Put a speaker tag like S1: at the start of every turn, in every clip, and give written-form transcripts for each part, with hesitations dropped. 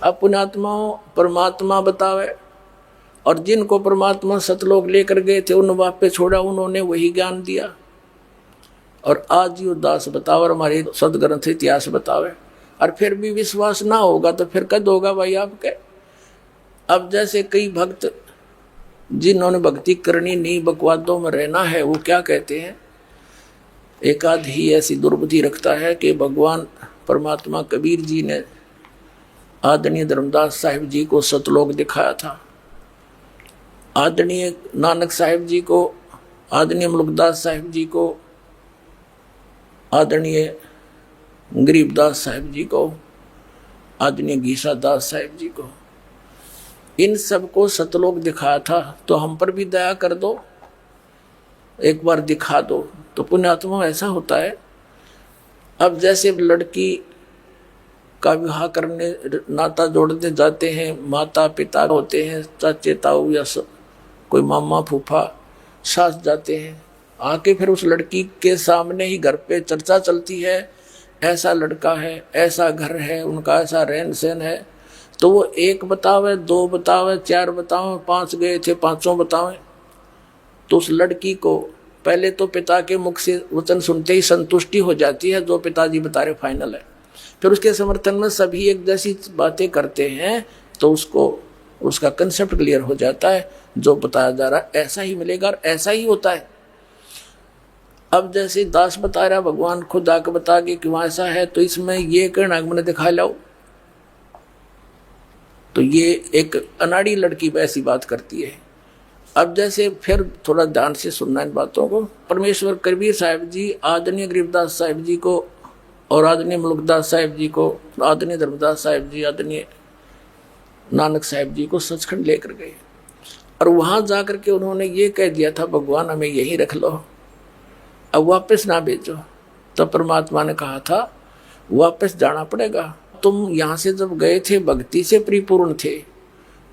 S1: अब पुण्यात्माओं परमात्मा बतावे, और जिनको परमात्मा सतलोक लेकर गए थे उन बाप पे छोड़ा, उन्होंने वही ज्ञान दिया। और आज यो दास बतावे, हमारे सदग्रंथ इतिहास बतावे, और फिर भी विश्वास ना होगा तो फिर कद होगा भाई आपके। अब जैसे कई भक्त जिन्होंने भक्ति करनी नहीं, बकवादों में रहना है, वो क्या कहते हैं, एक आध ही ऐसी दुर्बुद्धि रखता है कि भगवान परमात्मा कबीर जी ने आदरणीय धर्मदास साहिब जी को सतलोक दिखाया था, आदरणीय नानक साहिब जी को, आदरणीय मुल्कदास साहिब जी को, आदरणीय गरीबदास साहिब जी को, आदरणीय गीसा दास साहिब जी को, इन सबको सतलोक दिखाया था। तो हम पर भी दया कर दो, एक बार दिखा दो। तो पुण्यात्मा ऐसा होता है, अब जैसे लड़की का विवाह करने नाता जोड़ने जाते हैं, माता पिता होते हैं, चाचे ताऊ या कोई मामा फूफा सास जाते हैं, आके फिर उस लड़की के सामने ही घर पे चर्चा चलती है, ऐसा लड़का है, ऐसा घर है, उनका ऐसा रहन सहन है। तो वो एक बतावे, दो बतावे, चार बतावे, पांच गए थे पांचों बतावे। तो उस लड़की को पहले तो पिता के मुख से वचन सुनते ही संतुष्टि हो जाती है, जो पिताजी बता रहे फाइनल है। फिर उसके समर्थन में सभी एक जैसी बातें करते हैं, तो उसको उसका कंसेप्ट क्लियर हो जाता है, जो बताया जा रहा है ऐसा ही मिलेगा और ऐसा ही होता है। अब जैसे दास बता रहा, भगवान खुद आके बता के कि वहां ऐसा है, तो इसमें ये कहना मैंने दिखा लाओ, तो ये एक अनाड़ी लड़की ऐसी बात करती है। अब जैसे फिर थोड़ा ध्यान से सुनना इन बातों को। परमेश्वर कबीर साहिब जी आदरणीय गरीबदास साहिब जी को और आदरणीय मुल्कदास साहिब जी को, आदरणीय धर्मदास साहिब जी, आदरणीय नानक साहिब जी को सचखंड लेकर गए, और वहां जाकर के उन्होंने ये कह दिया था, भगवान हमें यहीं रख लो, अब वापस ना भेजो। तब परमात्मा ने कहा था वापस जाना पड़ेगा, तुम यहाँ से जब गए थे भक्ति से परिपूर्ण थे,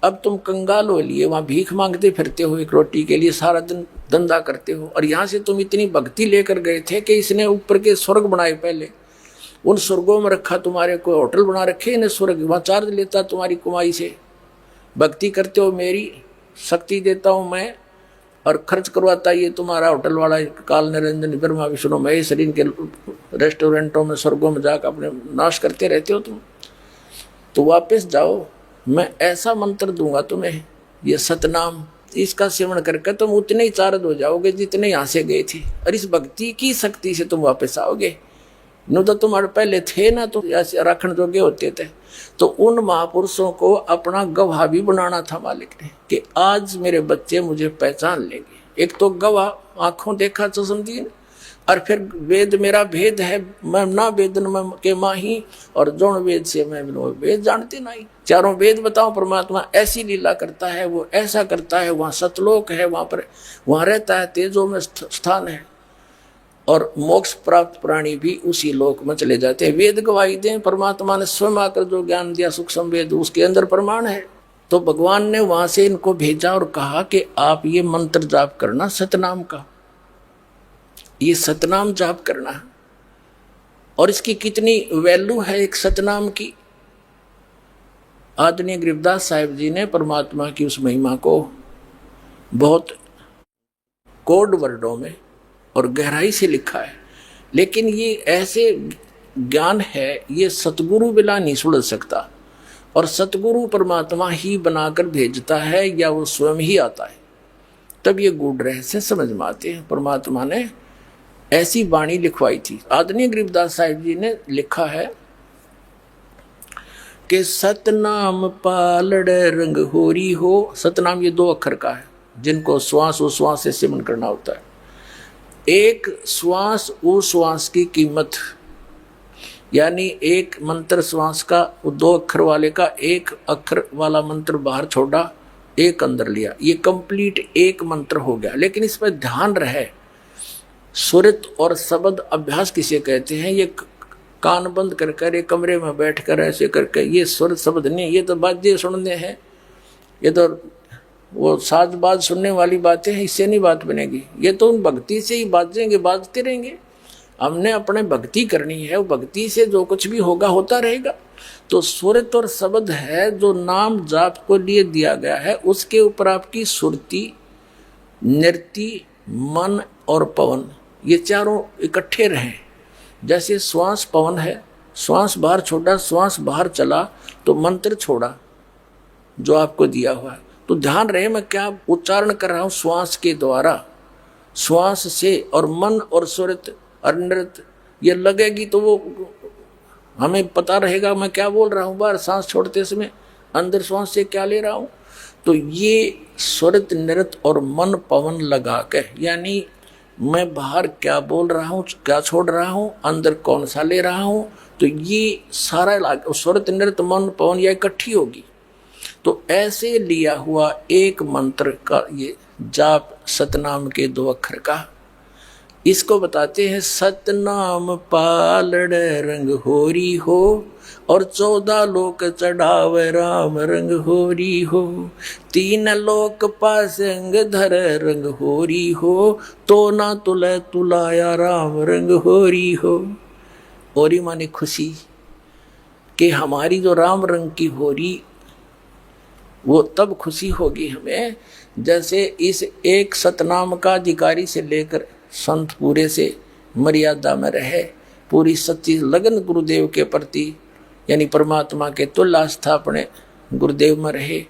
S1: अब तुम कंगाल हो लिए वहां भीख मांगते फिरते हो, एक रोटी के लिए सारा दिन धंधा करते हो, और यहाँ से तुम इतनी भक्ति लेकर गए थे कि इसने ऊपर के स्वर्ग बनाए, पहले उन स्वर्गों में रखा, तुम्हारे कोई होटल बना रखे इन्हें स्वर्ग, वहां चार्ज लेता तुम्हारी कमाई से, भक्ति करते हो मेरी, शक्ति देता हूं मैं और खर्च करवाता ये तुम्हारा होटल वाला काल निरंजन ब्रह्मा विष्णु महेश, इनके रेस्टोरेंटों में स्वर्गों में जाकर अपने नाश करते रहते हो तुम। तो वापस जाओ, मैं ऐसा मंत्र दूंगा तुम्हें, ये सतनाम, इसका सेवन करके तुम उतने ही चार्ज हो जाओगे जितने यहाँ से गए थे, और इस भक्ति की शक्ति से तुम वापस आओगे। न तो तुम्हारे पहले थे ना, तो ऐसे राखण जोगे होते थे। तो उन महापुरुषों को अपना गवाह भी बनाना था मालिक ने, कि आज मेरे बच्चे मुझे पहचान लेंगे। एक तो गवाह आंखों देखा तो समझिए, और फिर वेद मेरा भेद है, मैं ना वेदन के माही, और जोन वेद से मैं वेद जानते नहीं। चारों वेद बताओ, परमात्मा ऐसी लीला करता है, वो ऐसा करता है, वहाँ सतलोक है, वहाँ पर वहाँ रहता है, तेजों में स्थान है, और मोक्ष प्राप्त प्राणी भी उसी लोक में चले जाते हैं। वेद गवाही दें, परमात्मा ने स्वयं आकर जो ज्ञान दिया सूक्ष्म वेद, उसके अंदर प्रमाण है। तो भगवान ने वहां से इनको भेजा और कहा कि आप ये मंत्र जाप करना सतनाम का, ये सतनाम जाप करना, और इसकी कितनी वैल्यू है एक सतनाम की। आदरणीय गरीबदास साहिब जी ने परमात्मा की उस महिमा को बहुत कोड वर्डों में और गहराई से लिखा है, लेकिन ये ऐसे ज्ञान है, ये सतगुरु बिना नहीं सुलझ सकता, और सतगुरु परमात्मा ही बनाकर भेजता है या वो स्वयं ही आता है, तब ये गूढ़ रहस्य समझ में आते हैं। परमात्मा ने ऐसी वाणी लिखवाई थी। आदरणीय गरीबदास साहिब जी ने लिखा है कि सतनाम पालड़ रंग होरी हो। सतनाम ये 2 अक्षर का है, जिनको श्वास उश्वास से सिमरन करना होता है। एक श्वास उश्वास की कीमत, यानी एक मंत्र श्वास का 2 अक्षर वाले का 1 अक्षर वाला मंत्र बाहर छोड़ा, 1 अंदर लिया, ये कंप्लीट 1 मंत्र हो गया। लेकिन इस पर ध्यान रहे, सुरत और शब्द अभ्यास किसे कहते हैं? ये कान बंद कर कर एक कमरे में बैठकर ऐसे करके, ये सुर शब्द नहीं, ये तो बाजे सुनने हैं, ये तो वो साजबाज सुनने वाली बातें हैं, इससे नहीं बात बनेगी। ये तो उन भक्ति से ही बाजेंगे, बाजते रहेंगे। हमने अपने भक्ति करनी है, भक्ति से जो कुछ भी होगा होता रहेगा। तो सुरत और शब्द है जो नाम जाप को लिए दिया गया है, उसके ऊपर आपकी सुरती, नृत्य, मन और पवन, ये चारों इकट्ठे रहें। जैसे श्वास पवन है, श्वास बाहर छोड़ा, श्वास बाहर चला तो मंत्र छोड़ा जो आपको दिया हुआ है। तो ध्यान रहे मैं क्या उच्चारण कर रहा हूं श्वास के द्वारा, श्वास से, और मन और सुरत और नृत्य ये लगेगी तो वो हमें पता रहेगा मैं क्या बोल रहा हूं। बाहर सांस छोड़ते समय अंदर श्वास से क्या ले रहा हूं। तो ये सुरत, नृत्य और मन पवन लगा के, यानी मैं बाहर क्या बोल रहा हूँ, क्या छोड़ रहा हूँ, अंदर कौन सा ले रहा हूँ, तो ये सारा सुरत, नृत्य, मन, पवन या इकट्ठी होगी। तो ऐसे लिया हुआ एक मंत्र का ये जाप सतनाम के 2 अक्षर का, इसको बताते हैं सतनाम पालड़ रंग होरी हो, और 14 लोक चढ़ावे राम रंग होरी हो, 3 लोक पासंग धर रंग होरी हो, तो ना तुले तुलाया राम रंग होरी हो। होरी माने खुशी, कि हमारी जो राम रंग की होरी वो तब खुशी होगी हमें जैसे इस एक सतनाम का अधिकारी से लेकर संत पूरे से मर्यादा में रहे, पूरी सच्ची लगन गुरुदेव के प्रति यानी परमात्मा के तुल्य आस्था अपने गुरुदेव में रहे।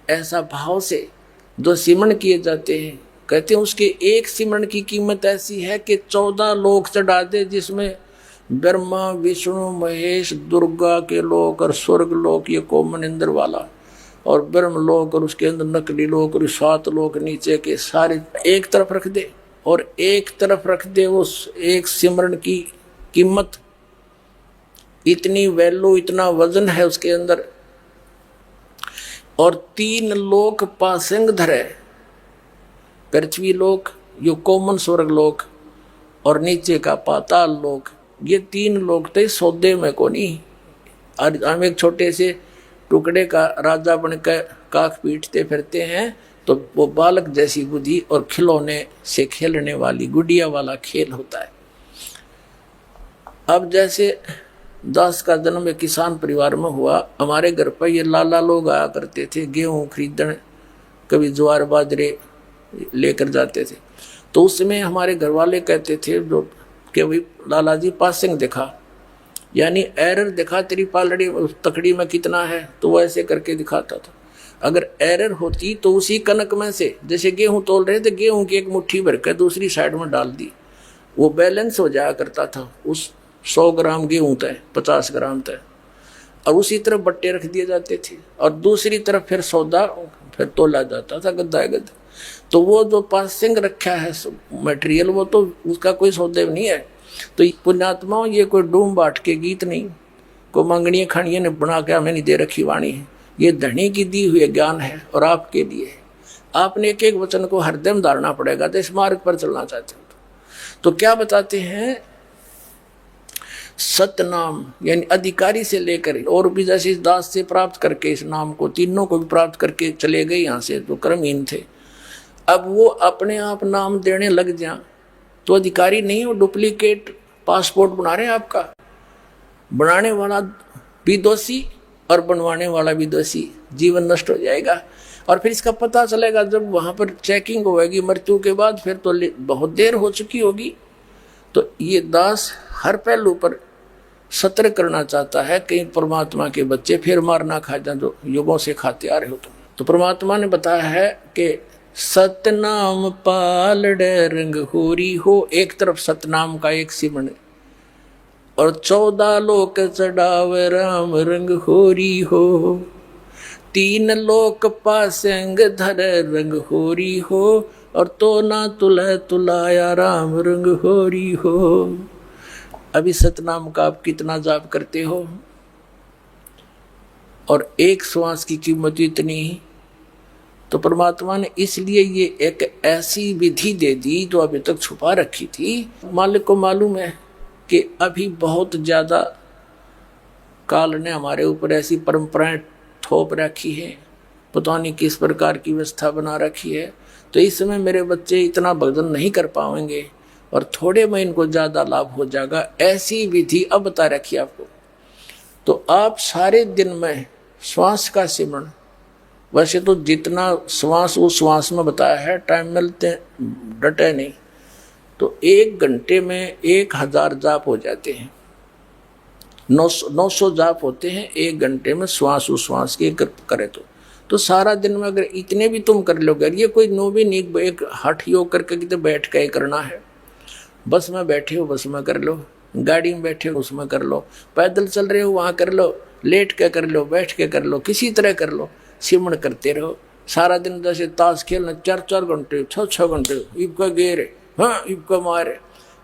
S1: ऐसा भाव से जो सिमरण किए जाते हैं, कहते हैं उसके एक सिमरण की कीमत ऐसी है कि 14 लोक चढ़ा दे, जिसमें ब्रह्मा, विष्णु, महेश, दुर्गा के लोक और स्वर्ग लोक, ये कॉमन इंद्र वाला, और ब्रह्म लोक और उसके अंदर नकली लोक और 7 लोक नीचे के सारे एक तरफ रख दे, और एक तरफ रख दे उस एक सिमरण की कीमत। इतनी वैल्यू, इतना वजन है उसके अंदर। और 3 लोक पासंग धरे, पृथ्वी लोक यो कॉमन स्वर्ग लोक और नीचे का पाताल लोक, ये 3 लोक थे सौदे में को नहीं। और हम एक छोटे से टुकड़े का राजा बनकर काख पीटते फिरते हैं, तो वो बालक जैसी बुद्धि और खिलौने से खेलने वाली गुड़िया वाला खेल होता है। अब जैसे दास का जन्म एक किसान परिवार में हुआ, हमारे घर पर ये लाला लोग आया करते थे गेहूं खरीदने, कभी ज्वार बाजरे लेकर जाते थे। तो उस समय हमारे घर वाले कहते थे जो कि भाई लाला जी पासिंग दिखा, यानी एरर दिखा, तेरी पालड़ी उस तकड़ी में कितना है, तो वो ऐसे करके दिखाता था। अगर एरर होती तो उसी कनक में से, जैसे गेहूं तोल रहे थे, गेहूं की एक मुट्ठी भर कर दूसरी साइड में डाल दी, वो बैलेंस हो जाया करता था। उस 100 ग्राम गेहूं तय, 50 ग्राम तय, और उसी तरफ बट्टे रख दिए जाते थे, और दूसरी तरफ फिर सौदा फिर तोला जाता था गद्दा गद्दा। तो वो जो पासिंग रखा है मटेरियल, वो तो उसका कोई सौदे नहीं है। तो पुण्यात्माओं, ये कोई डूम बाट के गीत नहीं, को मंगनिया खड़िया ने बना के हमें नहीं दे रखी वाणी है, ये धनी की दी हुई ज्ञान है और आपके लिए। आपने एक एक वचन को हृदय में धारना पड़ेगा तो इस मार्ग पर चलना चाहते हो। तो क्या बताते हैं, सतनाम यानी अधिकारी से लेकर और भी, जैसे इस दास से प्राप्त करके इस नाम को, तीनों को भी प्राप्त करके चले गए यहाँ से जो कर्महीन थे। अब वो अपने आप नाम देने लग जाए तो अधिकारी नहीं, वो डुप्लीकेट पासपोर्ट बना रहे हैं आपका। बनाने वाला भी दोषी और बनवाने वाला भी दोषी, जीवन नष्ट हो जाएगा। और फिर इसका पता चलेगा जब वहाँ पर चेकिंग होगी मृत्यु के बाद, फिर तो बहुत देर हो चुकी होगी। तो ये दास हर पहलू पर सतर्क करना चाहता है, कहीं परमात्मा के बच्चे फिर मार ना खा जाए जो युगों से खाते आ रहे हो। तो परमात्मा ने बताया है कि सतनाम पालड़ रंग होरी हो, एक तरफ सतनाम का एक सिमरण, और 14 लोक चढ़ावे राम रंग होरी हो, 3 लोक पासंग धर रंग होरी हो, और तो ना तुला तुलाया राम रंग होरी हो। अभी सतनाम का आप कितना जाप करते हो, और एक श्वास की कीमत इतनी। तो परमात्मा ने इसलिए ये एक ऐसी विधि दे दी जो अभी तक छुपा रखी थी। मालिक को मालूम है कि अभी बहुत ज़्यादा काल ने हमारे ऊपर ऐसी परंपराएं थोप रखी है, पता नहीं किस प्रकार की व्यवस्था बना रखी है। तो इस समय मेरे बच्चे इतना भजन नहीं कर पाएंगे और थोड़े में इनको ज़्यादा लाभ हो जाएगा। ऐसी विधि अब बता रखी आपको। तो आप सारे दिन में श्वास का सिमरण, वैसे तो जितना श्वास उस श्वास में बताया है, टाइम मिलते डटे नहीं, तो 1 घंटे में 1000 जाप हो जाते हैं। 900 जाप होते हैं 1 घंटे में, श्वास उश्वास के करे तो सारा दिन में अगर इतने भी तुम कर लोगे, ये कोई भी नहीं एक हठ योग करके कितने बैठ के करना है। बस में बैठे हो बस में कर लो, गाड़ी में बैठे हो उसमें कर लो, पैदल चल रहे हो वहाँ कर लो, लेट के कर लो, बैठ के कर लो, किसी तरह कर लो, सिमरण करते रहो सारा दिन। जैसे ताश खेलना 4-4 घंटे 6-6 घंटे, इबका गेरे हाँ इबका मारे,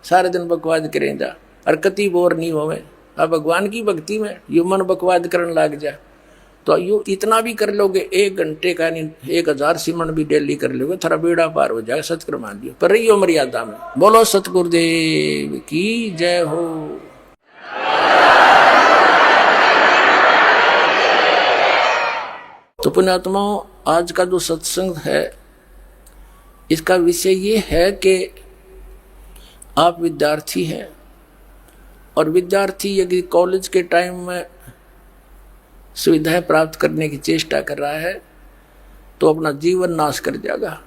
S1: सारे दिन बकवाद करें जा और कति बोर नहीं होवे। अब भगवान की भक्ति में यू मन बकवाद करने लग जा तो यू इतना भी कर लोगे 1 घंटे का नहीं 1000 सिमरण भी डेली कर लोगे, थोड़ा बेड़ा पार हो जाएगा। सतकर मान लियो पर रहियो मर्यादा में। बोलो सतगुरुदेव की जय हो। तो पुण्यात्माओं, आज का जो सत्संग है इसका विषय ये है कि आप विद्यार्थी हैं और विद्यार्थी यदि कॉलेज के टाइम में सुविधाएं प्राप्त करने की चेष्टा कर रहा है तो अपना जीवन नाश कर जाएगा।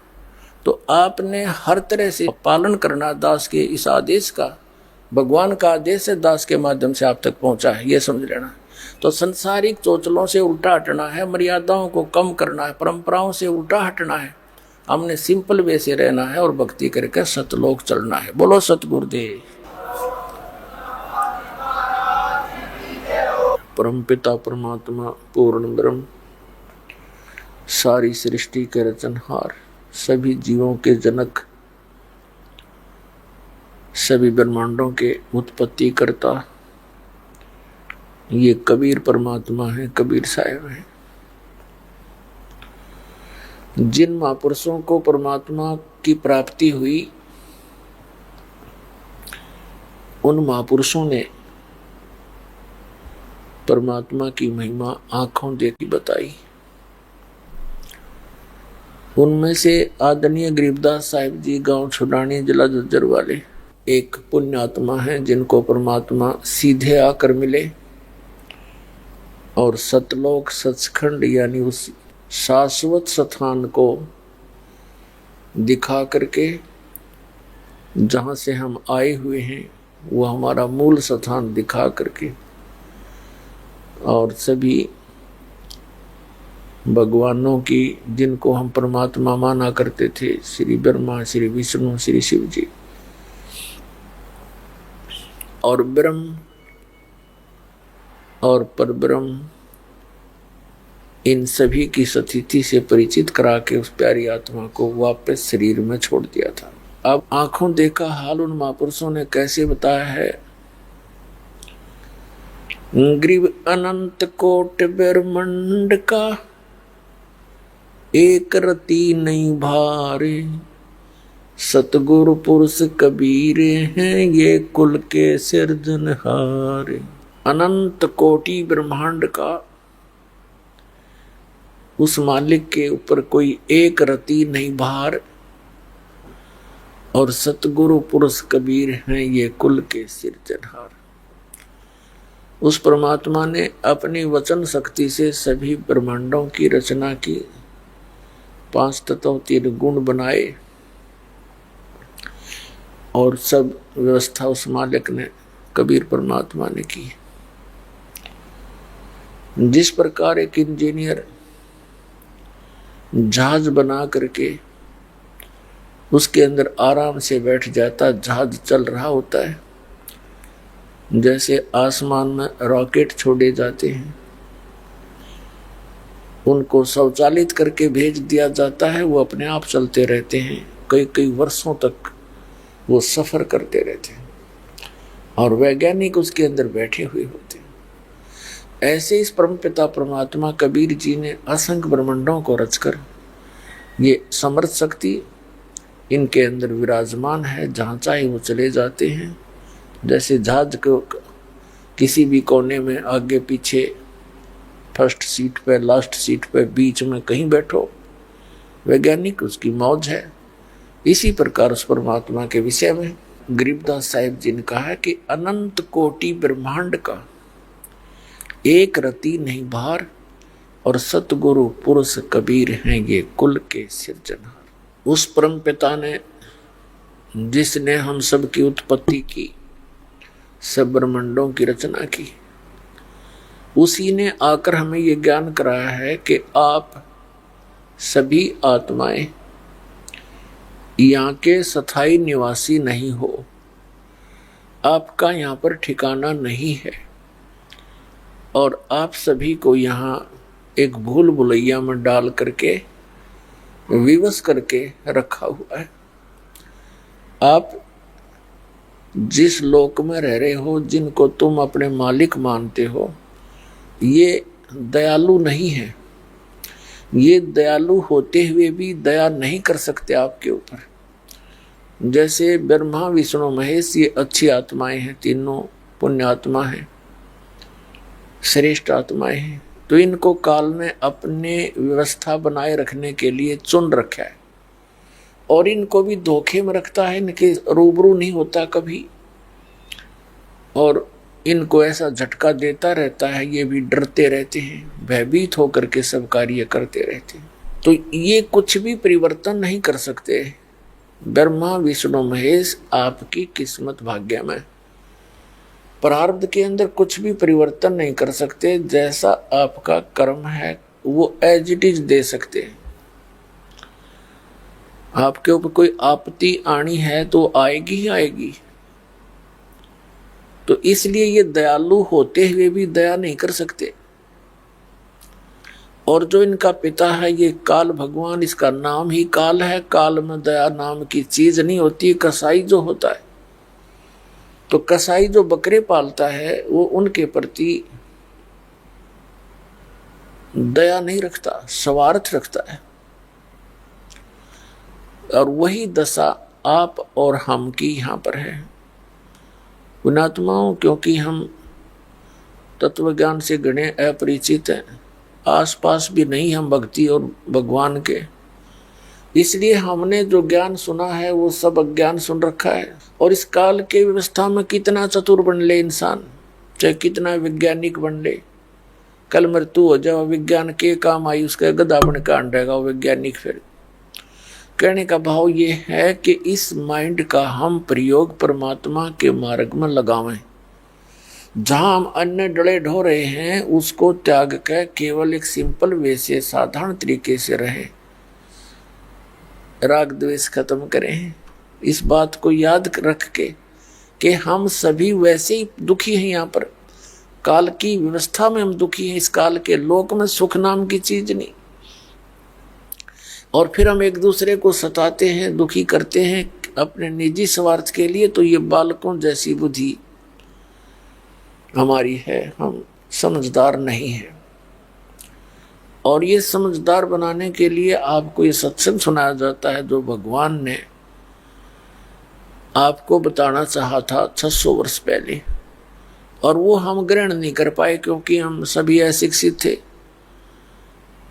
S1: तो आपने हर तरह से पालन करना दास के इस आदेश का। भगवान का आदेश है, दास के माध्यम से आप तक पहुंचा है, ये समझ लेना। तो संसारिक चोचलों से उल्टा हटना है, मर्यादाओं को कम करना है, परंपराओं से उल्टा हटना है, हमने सिंपल वे से रहना है और भक्ति करके सतलोक चलना है। बोलो सतगुरुदेव। परमपिता परमात्मा पूर्ण ब्रह्म, सारी सृष्टि के रचनहार, सभी जीवों के जनक, सभी ब्रह्मांडों के उत्पत्ति करता, ये कबीर परमात्मा है, कबीर साहब है। जिन महापुरुषों को परमात्मा की प्राप्ति हुई उन महापुरुषों ने परमात्मा की महिमा आंखों देखी बताई। उनमें से आदरणीय गरीबदास साहिब जी गांव छुडानी जिला झज्जर वाले एक पुण्यात्मा हैं जिनको परमात्मा सीधे आकर मिले और सतलोक सचखंड यानी उस शाश्वत स्थान को दिखा करके जहाँ से हम आए हुए हैं वो हमारा मूल स्थान दिखा करके और सभी भगवानों की जिनको हम परमात्मा माना करते थे, श्री ब्रह्मा, श्री विष्णु, श्री शिव जी और ब्रह्म और परब्रह्म, इन सभी की स्थिति से परिचित करा के उस प्यारी आत्मा को वापस शरीर में छोड़ दिया था। अब आंखों देखा हाल उन महापुरुषों ने कैसे बताया है। ग्रीव अनंत कोट ब्रह्मांड का एक रति नहीं भारे, सतगुरु पुरुष कबीर हैं ये कुल के सिरजनहारे। अनंत कोटि ब्रह्मांड का उस मालिक के ऊपर कोई एक रति नहीं भार और सतगुरु पुरुष कबीर हैं ये कुल के सिरजनहार। उस परमात्मा ने अपनी वचन शक्ति से सभी ब्रह्मांडों की रचना की, 5 तत्व 3 गुण बनाए और सब व्यवस्था उस मालिक ने कबीर परमात्मा ने की। जिस प्रकार एक इंजीनियर जहाज बना करके उसके अंदर आराम से बैठ जाता, जहाज चल रहा होता है, जैसे आसमान में रॉकेट छोड़े जाते हैं, उनको स्वचालित करके भेज दिया जाता है, वो अपने आप चलते रहते हैं, कई कई वर्षों तक वो सफर करते रहते हैं और वैज्ञानिक उसके अंदर बैठे हुए होते हैं। ऐसे इस परमपिता परमात्मा कबीर जी ने असंख्य ब्रह्मांडों को रचकर ये समर्थ शक्ति इनके अंदर विराजमान है, जहाँ चाहे वो चले जाते हैं। जैसे जहाज को किसी भी कोने में आगे पीछे, फर्स्ट सीट पे, लास्ट सीट पे, बीच में कहीं बैठो, वैज्ञानिक उसकी मौज है। इसी प्रकार उस परमात्मा के विषय में गरीबदास साहिब जी ने कहा कि अनंत कोटि ब्रह्मांड का एक रति नहीं भार, और सतगुरु पुरुष कबीर हैं ये कुल के सिरजनहार। उस परम पिता ने, जिसने हम सब की उत्पत्ति की, सब ब्रह्मांडों की रचना की, उसी ने आकर हमें ये ज्ञान कराया है कि आप सभी आत्माएं यहाँ के स्थायी निवासी नहीं हो, आपका यहाँ पर ठिकाना नहीं है, और आप सभी को यहाँ एक भूल भुलैया में डाल करके विवश करके रखा हुआ है। आप जिस लोक में रह रहे हो, जिनको तुम अपने मालिक मानते हो, ये दयालु नहीं है। ये दयालु होते हुए भी दया नहीं कर सकते आपके ऊपर। जैसे ब्रह्मा विष्णु महेश ये अच्छी आत्माएं हैं, तीनों पुण्य आत्मा हैं, श्रेष्ठ आत्माएं हैं, तो इनको काल ने अपने व्यवस्था बनाए रखने के लिए चुन रखा है, और इनको भी धोखे में रखता है, इनके रूबरू नहीं होता कभी, और इनको ऐसा झटका देता रहता है, ये भी डरते रहते हैं, भयभीत होकर के सब कार्य करते रहते हैं। तो ये कुछ भी परिवर्तन नहीं कर सकते। ब्रह्मा विष्णु महेश आपकी किस्मत भाग्य में, प्रारब्ध के अंदर कुछ भी परिवर्तन नहीं कर सकते। जैसा आपका कर्म है वो एज इट इज दे सकते हैं। आपके ऊपर कोई आपत्ति आनी है तो आएगी ही आएगी। तो इसलिए ये दयालु होते हुए भी दया नहीं कर सकते। और जो इनका पिता है ये काल भगवान, इसका नाम ही काल है। काल में दया नाम की चीज नहीं होती। कसाई जो होता है, तो कसाई जो बकरे पालता है वो उनके प्रति दया नहीं रखता, स्वार्थ रखता है। और वही दशा आप और हम की यहाँ पर है। पुण्यात्माओं, क्योंकि हम तत्व ज्ञान से घने अपरिचित हैं, आसपास भी नहीं हम भक्ति और भगवान के, इसलिए हमने जो ज्ञान सुना है वो सब अज्ञान सुन रखा है। और इस काल के व्यवस्था में कितना चतुर बन ले इंसान, चाहे कितना वैज्ञानिक बन ले, कल मृत्यु हो जाए, विज्ञान के काम आई, उसका गधा बन का अंडेगा वो वैज्ञानिक। फिर कहने का भाव ये है कि इस माइंड का हम प्रयोग परमात्मा के मार्ग में लगावें। जहां हम अन्य डले ढो रहे हैं उसको त्याग कर केवल एक सिंपल वे से साधारण तरीके से रहें, राग द्वेष खत्म करें। इस बात को याद रख के कि हम सभी वैसे ही दुखी हैं। यहाँ पर काल की व्यवस्था में हम दुखी हैं। इस काल के लोक में सुख नाम की चीज नहीं। और फिर हम एक दूसरे को सताते हैं, दुखी करते हैं अपने निजी स्वार्थ के लिए। तो ये बालकों जैसी बुद्धि हमारी है, हम समझदार नहीं है। और ये समझदार बनाने के लिए आपको ये सत्संग सुनाया जाता है जो भगवान ने आपको बताना चाहा था 600 वर्ष पहले, और वो हम ग्रहण नहीं कर पाए क्योंकि हम सभी अशिक्षित थे।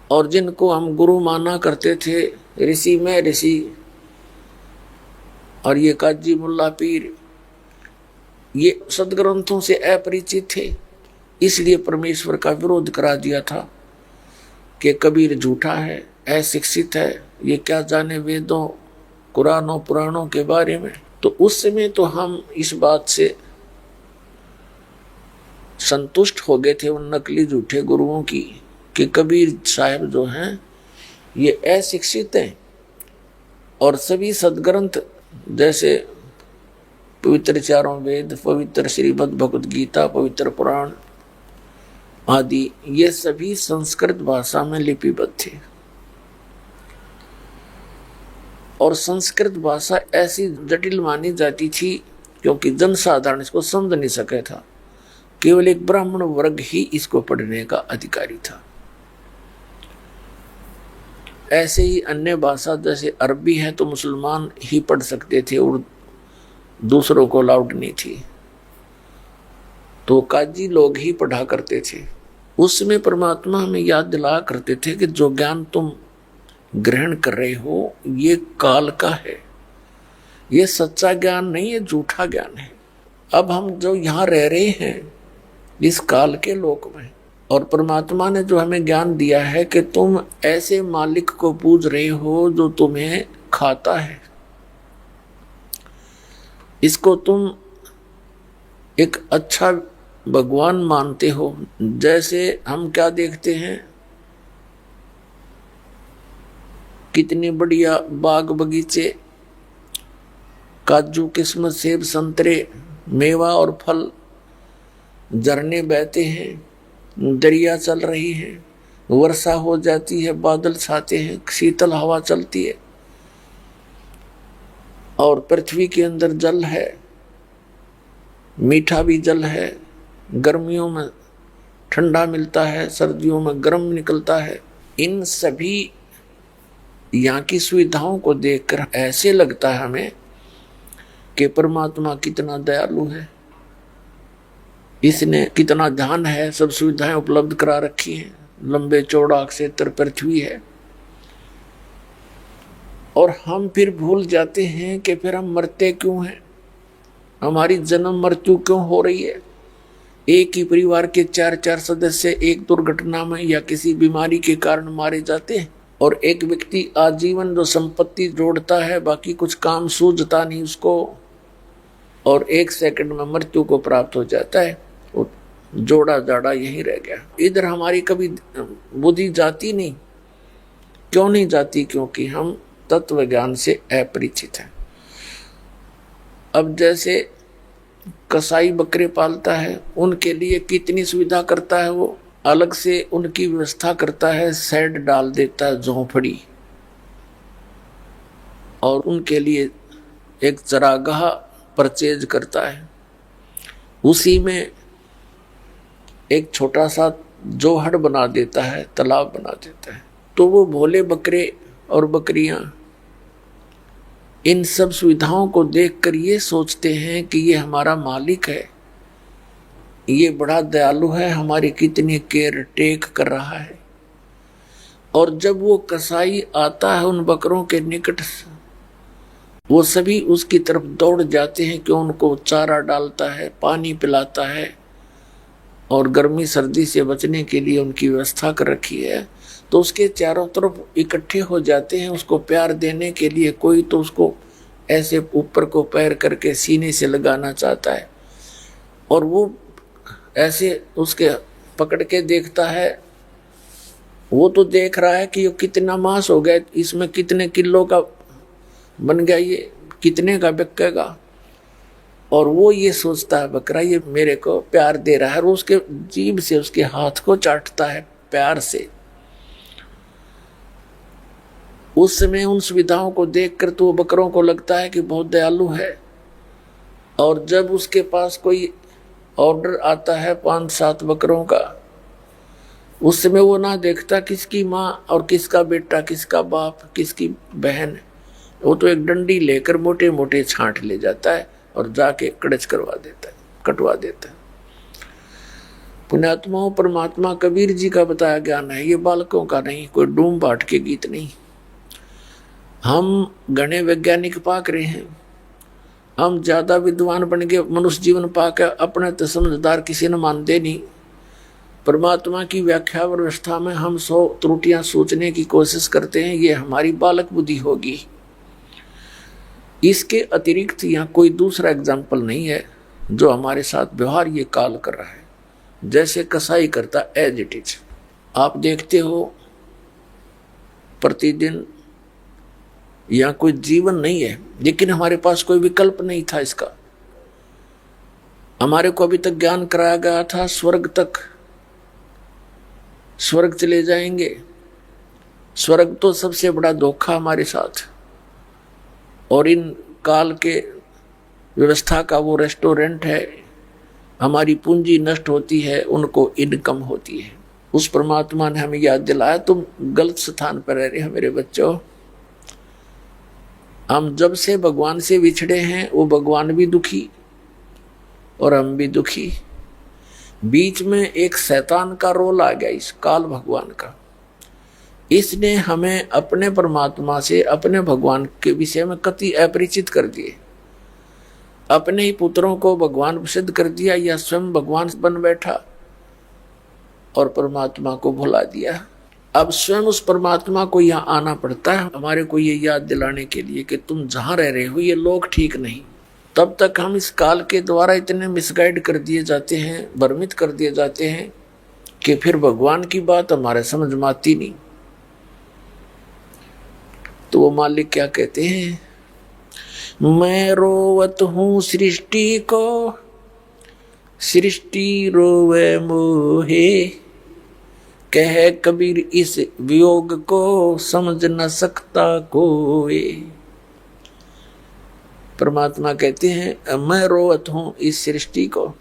S1: और जिनको हम गुरु माना करते थे, ऋषि में ऋषि और ये काजी मुल्ला पीर, ये सदग्रंथों से अपरिचित थे। इसलिए परमेश्वर का विरोध करा दिया था कि कबीर झूठा है, अशिक्षित है, ये क्या जाने वेदों कुरानों पुराणों के बारे में। तो उस समय तो हम इस बात से संतुष्ट हो गए थे उन नकली झूठे गुरुओं की कि कबीर साहब जो हैं ये अशिक्षित हैं। और सभी सदग्रंथ जैसे पवित्र चारों वेद, पवित्र श्रीमद् भगवद गीता, पवित्र पुराण आदि, ये सभी संस्कृत भाषा में लिपिबद्ध थे। और संस्कृत भाषा ऐसी जटिल मानी जाती थी क्योंकि जनसाधारण इसको समझ नहीं सके था। केवल एक ब्राह्मण वर्ग ही इसको पढ़ने का अधिकारी था। ऐसे ही अन्य भाषा जैसे अरबी है तो मुसलमान ही पढ़ सकते थे और दूसरों को अलाउड नहीं थी, तो काजी लोग ही पढ़ा करते थे। उसमें परमात्मा हमें याद दिलाया करते थे कि जो ज्ञान तुम ग्रहण कर रहे हो ये काल का है, ये सच्चा ज्ञान नहीं है, झूठा ज्ञान है। अब हम जो यहाँ रह रहे हैं इस काल के लोक में, और परमात्मा ने जो हमें ज्ञान दिया है कि तुम ऐसे मालिक को पूज रहे हो जो तुम्हें खाता है, इसको तुम एक अच्छा भगवान मानते हो। जैसे हम क्या देखते हैं, कितनी बढ़िया बाग बगीचे, काजू किस्मत सेब संतरे, मेवा और फल, झरने बहते हैं, दरिया चल रही है, वर्षा हो जाती है, बादल छाते हैं, शीतल हवा चलती है, और पृथ्वी के अंदर जल है, मीठा भी जल है, गर्मियों में ठंडा मिलता है, सर्दियों में गर्म निकलता है। इन सभी यहाँ की सुविधाओं को देखकर ऐसे लगता है हमें कि परमात्मा कितना दयालु है, इसने कितना ध्यान है, सब सुविधाएं उपलब्ध करा रखी हैं, लंबे चौड़ा क्षेत्र पृथ्वी है। और हम फिर भूल जाते हैं कि फिर हम मरते क्यों हैं, हमारी जन्म मृत्यु क्यों हो रही है। एक ही परिवार के 4-4 सदस्य एक दुर्घटना में या किसी बीमारी के कारण मारे जाते हैं, और एक व्यक्ति आजीवन जो संपत्ति जोड़ता है, बाकी कुछ काम सूझता नहीं उसको, और 1 सेकंड में मृत्यु को प्राप्त हो जाता है, जोड़ा जाड़ा यहीं रह गया। इधर हमारी कभी बुद्धि जाती नहीं। क्यों नहीं जाती? क्योंकि हम तत्व ज्ञान से अपरिचित हैं। अब जैसे कसाई बकरे पालता है, उनके लिए कितनी सुविधा करता है, वो अलग से उनकी व्यवस्था करता है, शेड डाल देता है, झोंपड़ी, और उनके लिए एक चरागाह परचेज करता है, उसी में एक छोटा सा जोहड़ बना देता है, तालाब बना देता है। तो वो भोले बकरे और बकरियां इन सब सुविधाओं को देखकर ये सोचते हैं कि ये हमारा मालिक है, ये बड़ा दयालु है, हमारी कितनी केयर टेक कर रहा है। और जब वो कसाई आता है उन बकरों के निकट, वो सभी उसकी तरफ दौड़ जाते हैं कि उनको चारा डालता है, पानी पिलाता है, और गर्मी सर्दी से बचने के लिए उनकी व्यवस्था कर रखी है। तो उसके चारों तरफ इकट्ठे हो जाते हैं उसको प्यार देने के लिए। कोई तो उसको ऐसे ऊपर को पैर करके सीने से लगाना चाहता है, और वो ऐसे उसके पकड़ के देखता है। वो तो देख रहा है कि ये कितना मांस हो गया, इसमें कितने किलो का बन गया, ये कितने का बिकेगा। और वो ये सोचता है बकरा ये मेरे को प्यार दे रहा है, और उसके जीभ से उसके हाथ को चाटता है प्यार से। उस समय उन सुविधाओं को देखकर तो बकरों को लगता है कि बहुत दयालु है। और जब उसके पास कोई ऑर्डर आता है 5-7 बकरों का, उस समय वो ना देखता किसकी माँ और किसका बेटा, किसका बाप, किसकी बहन, वो तो एक डंडी लेकर मोटे मोटे छांट ले जाता है और जाके कड़च करवा देता है, कटवा देता है। पुण्यात्माओं, परमात्मा कबीर जी का बताया ज्ञान है, ये बालकों का नहीं, कोई डूम बाट के गीत नहीं। हम घने वैज्ञानिक पाक रहे हैं, हम ज्यादा विद्वान बन गए, मनुष्य जीवन पाकर अपने तो समझदार किसी ने मानते नहीं। परमात्मा की व्याख्या और व्यवस्था में हम 100 त्रुटियां सोचने की कोशिश करते हैं, ये हमारी बालक बुद्धि होगी। इसके अतिरिक्त यहाँ कोई दूसरा एग्जाम्पल नहीं है जो हमारे साथ व्यवहार ये काल कर रहा है, जैसे कसाई करता एज इट इज। आप देखते हो प्रतिदिन यहाँ कोई जीवन नहीं है, लेकिन हमारे पास कोई विकल्प नहीं था इसका। हमारे को अभी तक ज्ञान कराया गया था स्वर्ग तक, स्वर्ग चले जाएंगे। स्वर्ग तो सबसे बड़ा धोखा हमारे साथ। और इन काल के व्यवस्था का वो रेस्टोरेंट है, हमारी पूंजी नष्ट होती है, उनको इनकम होती है। उस परमात्मा ने हमें याद दिलाया, तुम गलत स्थान पर रह रहे हो मेरे बच्चों। हम जब से भगवान से विछड़े हैं, वो भगवान भी दुखी और हम भी दुखी। बीच में एक शैतान का रोल आ गया, इस काल भगवान का। इसने हमें अपने परमात्मा से, अपने भगवान के विषय में कति अपरिचित कर दिए। अपने ही पुत्रों को भगवान सिद्ध कर दिया या स्वयं भगवान बन बैठा। और परमात्मा को भुला दिया। अब स्वयं उस परमात्मा को यहाँ आना पड़ता है हमारे को ये याद दिलाने के लिए कि तुम जहाँ रह रहे हो ये लोग ठीक नहीं। तब तक हम इस काल के द्वारा इतने मिसगाइड कर दिए जाते हैं, भ्रमित कर दिए जाते हैं कि फिर भगवान की बात हमारे समझ में आती नहीं। तो वो मालिक क्या कहते हैं, मैं रोवत हूँ सृष्टि को, सृष्टि रोवे मोहे, कह कबीर इस वियोग को समझ न सकता कोई। परमात्मा कहते हैं मैं रोवत हूँ इस सृष्टि को,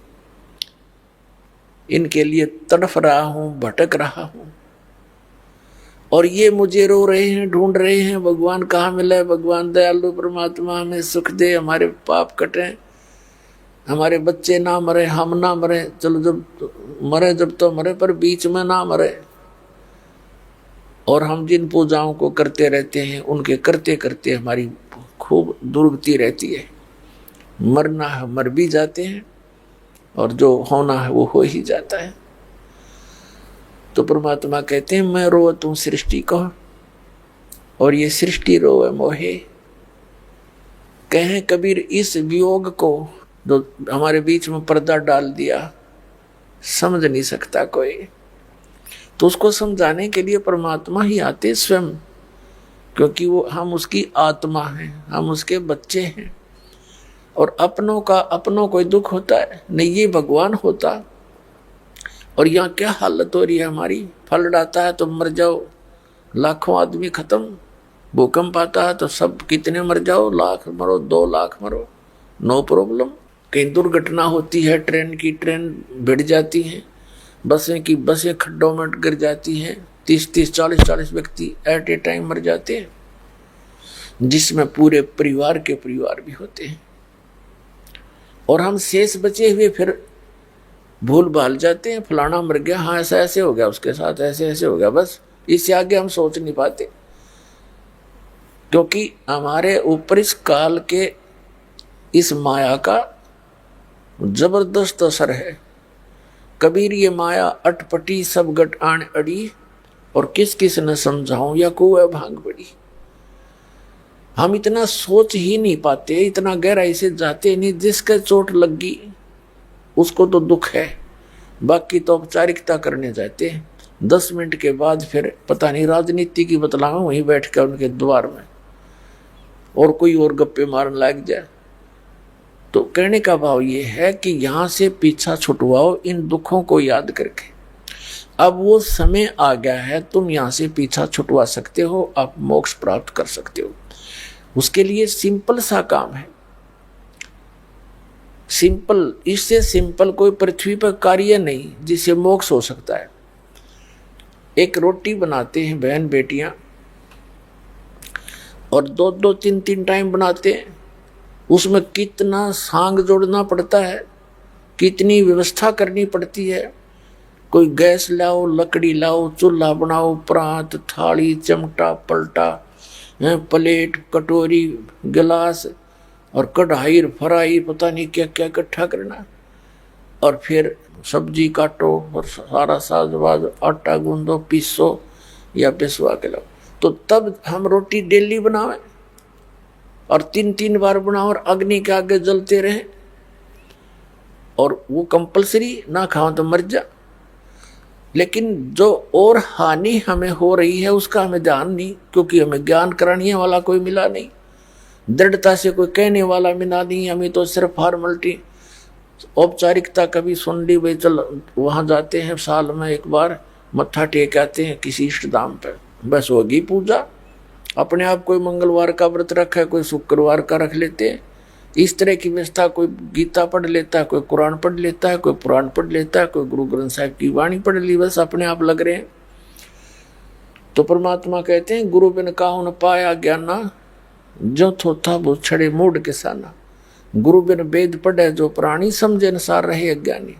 S1: इनके लिए तड़फ रहा हूँ, भटक रहा हूँ, और ये मुझे रो रहे हैं, ढूंढ रहे हैं भगवान कहाँ मिला। भगवान दयालु परमात्मा हमें सुख दे, हमारे पाप कटें, हमारे बच्चे ना मरे, हम ना मरे। चलो जब मरे जब तो मरे, पर बीच में ना मरे। और हम जिन पूजाओं को करते रहते हैं उनके करते करते हमारी खूब दुर्गति रहती है। मरना है मर भी जाते हैं, और जो होना है वो हो ही जाता है। तो परमात्मा कहते हैं मैं रोवत हूँ सृष्टि को, और ये सृष्टि रोवे मोहे, कहें कबीर इस वियोग को जो हमारे बीच में पर्दा डाल दिया, समझ नहीं सकता कोई। तो उसको समझाने के लिए परमात्मा ही आते स्वयं, क्योंकि वो हम उसकी आत्मा हैं, हम उसके बच्चे हैं। और अपनों कोई दुख होता है नहीं, ये भगवान होता। और यहाँ क्या हालत हो रही है हमारी, फ्लड आता है तो मर जाओ, लाखों आदमी खत्म। भूकंप आता है तो सब कितने मर जाओ, लाख मरो, 2 लाख मरो, नो प्रॉब्लम। कहीं दुर्घटना होती है, ट्रेन भिड़ जाती हैं, बसें खड्डों में गिर जाती हैं, 30-30, 40-40 व्यक्ति एट ए टाइम मर जाते हैं, जिसमें पूरे परिवार के परिवार भी होते हैं। और हम शेष बचे हुए फिर भूल भाल जाते हैं, फलाना मर गया, हाँ ऐसा ऐसे हो गया, उसके साथ ऐसे ऐसे हो गया, बस इससे आगे हम सोच नहीं पाते। क्योंकि हमारे ऊपर इस काल के इस माया का जबरदस्त असर है। कबीर ये माया अटपटी सब गट आन अड़ी, और किस किस न समझाऊं या कुएं भांग बड़ी। हम इतना सोच ही नहीं पाते, इतना गहराई से जाते नहीं। जिसके चोट लगी उसको तो दुख है, बाकी तो औपचारिकता करने जाते हैं। 10 मिनट के बाद फिर पता नहीं राजनीति की बतलाऊं वहीं बैठ कर उनके द्वार में, और कोई और गप्पे मारने लग जाए। तो कहने का भाव ये है कि यहाँ से पीछा छुटवाओ इन दुखों को याद करके। अब वो समय आ गया है, तुम यहाँ से पीछा छुटवा सकते हो, आप मोक्ष प्राप्त कर सकते हो। उसके लिए सिंपल सा काम है, सिंपल, इससे सिंपल कोई पृथ्वी पर कार्य नहीं जिससे मोक्ष हो सकता है। एक रोटी बनाते हैं बहन बेटियां, और 2-2, 3-3 टाइम बनाते हैं। उसमें कितना सांग जोड़ना पड़ता है, कितनी व्यवस्था करनी पड़ती है। कोई गैस लाओ, लकड़ी लाओ, चूल्हा बनाओ, प्रांत, थाली, चिमटा, पलटा, प्लेट, कटोरी, गिलास, और कढ़ाई, फ्राई, पता नहीं क्या क्या इकट्ठा करना। और फिर सब्जी काटो, और सारा साजवाज, आटा गूंदो, पीसो या पिसवा के लाओ। तो तब हम रोटी डेली बनावें, और 3-3 बार बनाओ, और अग्नि के आगे जलते रहें, और वो कंपलसरी, ना खाओ तो मर जा। लेकिन जो और हानि हमें हो रही है उसका हमें ध्यान नहीं, क्योंकि हमें ज्ञान कराने वाला कोई मिला नहीं, दृढ़ता से कोई कहने वाला मिला नहीं। हमें तो सिर्फ फॉर्मलिटी, औपचारिकता कभी सुन ली, भाई चल वहाँ जाते हैं, साल में एक बार मत्था टेक आते हैं किसी इष्ट धाम पर, बस होगी पूजा। अपने आप कोई मंगलवार का व्रत रखा है, कोई शुक्रवार का रख लेते हैं, इस तरह की व्यवस्था। कोई गीता पढ़ लेता है, कोई कुरान पढ़ लेता है, कोई पुराण पढ़ लेता है, कोई गुरु ग्रंथ साहिब की वाणी पढ़ ली, बस अपने आप लग रहे हैं। तो परमात्मा कहते हैं गुरु बिन काहू न पाया ज्ञाना, जो थोथा वो छड़े मूड किसाना। गुरु बिन वेद पढ़े जो प्राणी, समझे अनुसार रहे अज्ञानी।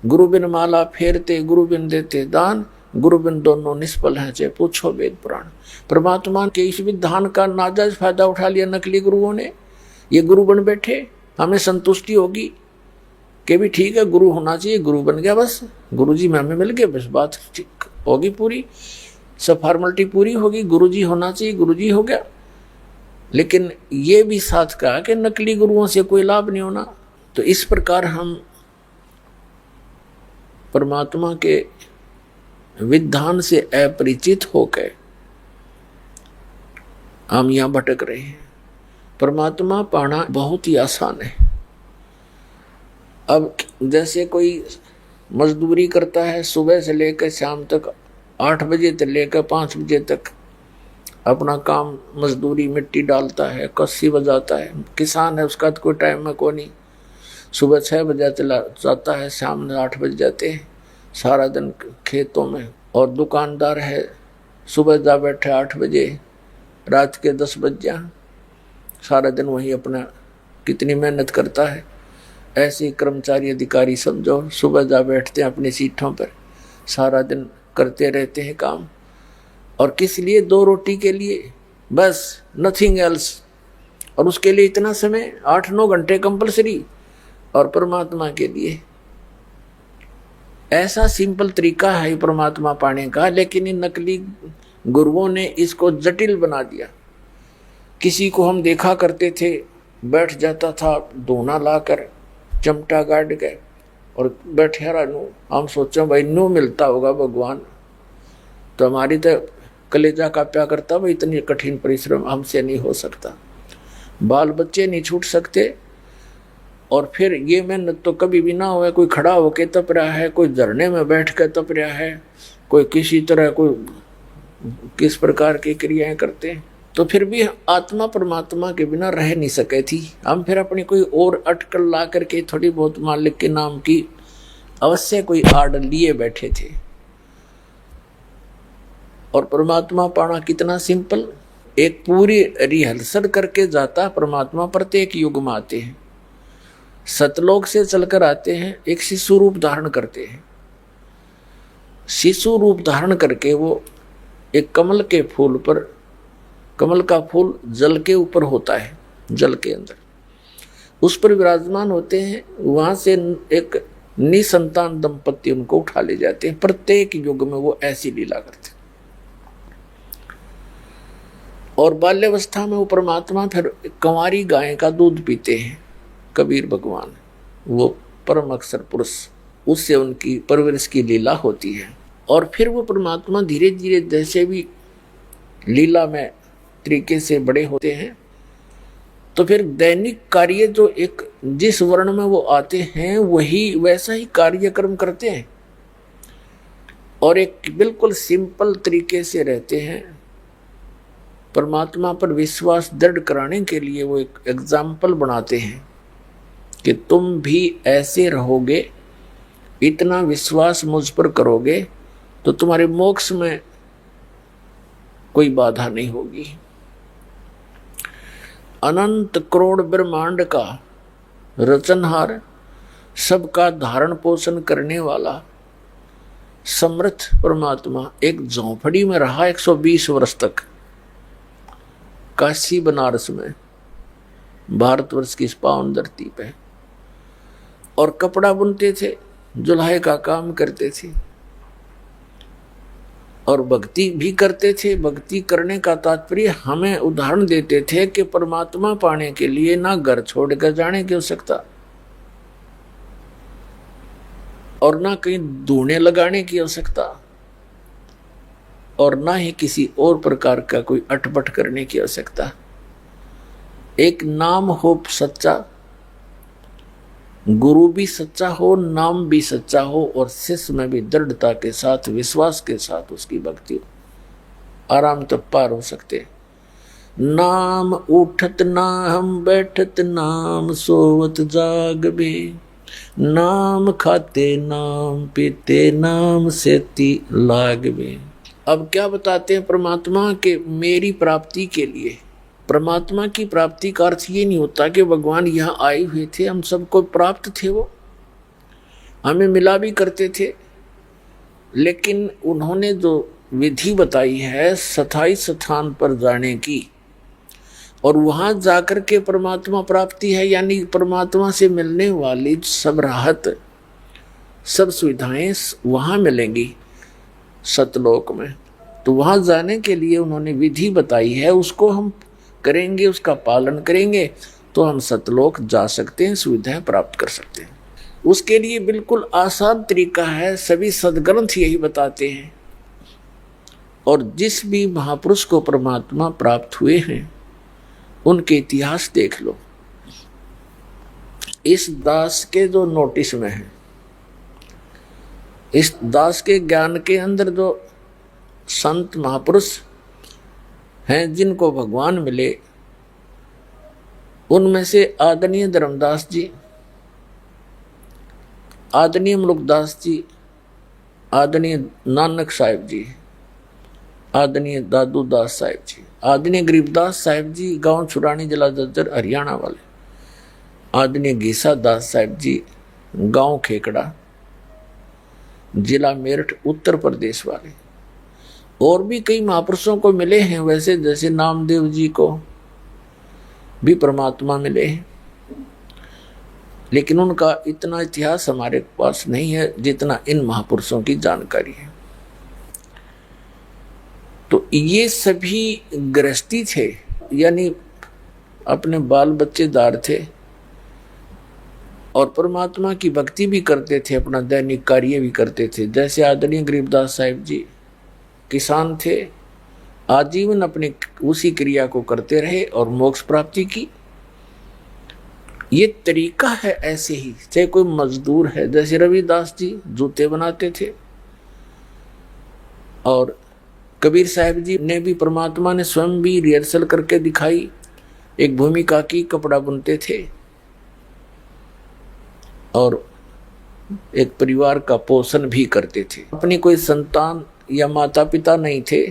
S1: गुरु बिन माला फेरते, गुरु बिन देते दान, गुरु बिन दोनों निष्फल हैं, चाहे पूछो वेद पुराण। परमात्मा के इस विधान का नाजायज फायदा उठा लिया नकली गुरुओं ने। ये गुरु बन बैठे, हमें संतुष्टि होगी कि भी ठीक है गुरु होना चाहिए, गुरु बन गया बस, गुरु जी में हमें मिल गए बस, बात ठीक होगी, पूरी सब फॉर्मेलिटी पूरी होगी, गुरु जी होना चाहिए, गुरु जी हो गया। लेकिन ये भी साथ कहा कि नकली गुरुओं से कोई लाभ नहीं होना। तो इस प्रकार हम परमात्मा के विधान से अपरिचित होकर हम यहां भटक रहे हैं। परमात्मा पाना बहुत ही आसान है। अब जैसे कोई मजदूरी करता है, सुबह से लेकर शाम तक 8 बजे से लेकर 5 बजे तक अपना काम मजदूरी, मिट्टी डालता है, कस्सी बजाता है, किसान है, उसका तो कोई टाइम में को नहीं, सुबह 6 बजे चला जाता है, शाम में 8 बज जाते हैं, सारा दिन खेतों में। और दुकानदार है, सुबह जा बैठे 8 बजे, रात के 10 बज जा, सारा दिन वही अपना कितनी मेहनत करता है। ऐसे ही कर्मचारी अधिकारी समझो, सुबह जा बैठते हैं अपनी सीटों पर, सारा दिन करते रहते हैं काम, और किस लिए? 2 रोटी के लिए, बस, नथिंग एल्स। और उसके लिए इतना समय 8-9 घंटे कंपलसरी, और परमात्मा के लिए ऐसा सिंपल तरीका है परमात्मा पाने का। लेकिन इन नकली गुरुओं ने इसको जटिल बना दिया। किसी को हम देखा करते थे, बैठ जाता था दोना लाकर, चमटा गाड़ के, और बैठे रहा नू, हम सोचो भाई नू मिलता होगा भगवान, तो हमारी तो कलेजा काप्या करता, भाई इतनी कठिन परिश्रम हमसे नहीं हो सकता, बाल बच्चे नहीं छूट सकते। और फिर ये मेहनत तो कभी भी ना हुआ, कोई खड़ा होके तप रहा है, कोई धरने में बैठ कर तप रहा है, कोई किसी तरह कोई किस प्रकार की क्रियाएं करते हैं, तो फिर भी आत्मा परमात्मा के बिना रह नहीं सके थी। हम फिर अपनी कोई और अटकल ला करके थोड़ी बहुत मालिक के नाम की अवश्य कोई आड़ लिए बैठे थे। और परमात्मा पाना कितना सिंपल, एक पूरी रिहर्सल करके जाता परमात्मा प्रत्येक युग में आते हैं, सतलोक से चलकर आते हैं, एक शिशु रूप धारण करते हैं। शिशु रूप धारण करके वो एक कमल के फूल पर, कमल का फूल जल के ऊपर होता है, जल के अंदर उस पर विराजमान होते हैं। वहां से एक निसंतान दंपति उनको उठा ले जाते हैं। प्रत्येक युग में वो ऐसी लीला करते हैं। और बाल्यावस्था में वो परमात्मा फिर कंवारी गाय का दूध पीते हैं। कबीर भगवान, वो परम अक्षर पुरुष, उससे उनकी परवरिश की लीला होती है। और फिर वो परमात्मा धीरे धीरे जैसे भी लीला में तरीके से बड़े होते हैं, तो फिर दैनिक कार्य जो एक जिस वर्ण में वो आते हैं वही वैसा ही कार्यक्रम करते हैं, और एक बिल्कुल सिंपल तरीके से रहते हैं। परमात्मा पर विश्वास दृढ़ कराने के लिए वो एक एग्जाम्पल बनाते हैं कि तुम भी ऐसे रहोगे, इतना विश्वास मुझ पर करोगे तो तुम्हारे मोक्ष में कोई बाधा नहीं होगी। अनंत करोड़ ब्रह्मांड का रचनहार, सबका धारण पोषण करने वाला समर्थ परमात्मा एक झोंपड़ी में रहा 120 वर्ष तक, काशी बनारस में, भारतवर्ष की इस पावन धरती पे, और कपड़ा बुनते थे, जुल्हे का काम करते थे, और भक्ति भी करते थे। भक्ति करने का तात्पर्य हमें उदाहरण देते थे कि परमात्मा पाने के लिए ना घर छोड़कर जाने की आवश्यकता, और ना कहीं धूने लगाने की आवश्यकता, और ना ही किसी और प्रकार का कोई अटपट करने की आवश्यकता। एक नाम हो सच्चा, गुरु भी सच्चा हो, नाम भी सच्चा हो, और शिष्य में भी दृढ़ता के साथ, विश्वास के साथ उसकी भक्ति हो, आराम तक पार हो सकते। नाम उठत नाम बैठत नाम सोवत जागबे, नाम खाते नाम पीते नाम सेती लागबे। अब क्या बताते हैं परमात्मा के मेरी प्राप्ति के लिए, परमात्मा की प्राप्ति का अर्थ ये नहीं होता कि भगवान यहाँ आए हुए थे, हम सबको प्राप्त थे, वो हमें मिला भी करते थे, लेकिन उन्होंने जो विधि बताई है स्थायी स्थान पर जाने की, और वहां जाकर के परमात्मा प्राप्ति है, यानी परमात्मा से मिलने वाली सब राहत, सब सुविधाएं वहां मिलेंगी सतलोक में। तो वहां जाने के लिए उन्होंने विधि बताई है, उसको हम करेंगे, उसका पालन करेंगे तो हम सतलोक जा सकते हैं, सुविधाएं प्राप्त कर सकते हैं। उसके लिए बिल्कुल आसान तरीका है, सभी सदग्रंथ यही बताते हैं। और जिस भी महापुरुष को परमात्मा प्राप्त हुए हैं उनके इतिहास देख लो। इस दास के जो नोटिस में है, इस दास के ज्ञान के अंदर जो संत महापुरुष हैं जिनको भगवान मिले, उनमें से आदरणीय धर्मदास जी, आदरणीय मुलुकदास जी, आदरणीय नानक साहिब जी, आदरणीय दादू दास साहिब जी, आदरणीय गरीबदास साहिब जी गांव छुरानी जिला जज्जर हरियाणा वाले, आदरणीय गीसा दास साहिब जी गांव खेकड़ा जिला मेरठ उत्तर प्रदेश वाले, और भी कई महापुरुषों को मिले हैं वैसे, जैसे नामदेव जी को भी परमात्मा मिले हैं, लेकिन उनका इतना इतिहास हमारे पास नहीं है जितना इन महापुरुषों की जानकारी है। तो ये सभी गृहस्थी थे, यानी अपने बाल बच्चेदार थे और परमात्मा की भक्ति भी करते थे, अपना दैनिक कार्य भी करते थे। जैसे आदरणीय गरीबदास साहिब जी किसान थे, आजीवन अपने उसी क्रिया को करते रहे और मोक्ष प्राप्ति की। ये तरीका है। ऐसे ही चाहे कोई मजदूर है, जैसे रविदास जी जूते बनाते थे, और कबीर साहब जी ने भी, परमात्मा ने स्वयं भी रिहर्सल करके दिखाई, एक भूमिका की, कपड़ा बुनते थे और एक परिवार का पोषण भी करते थे। अपनी कोई संतान या माता पिता नहीं थे,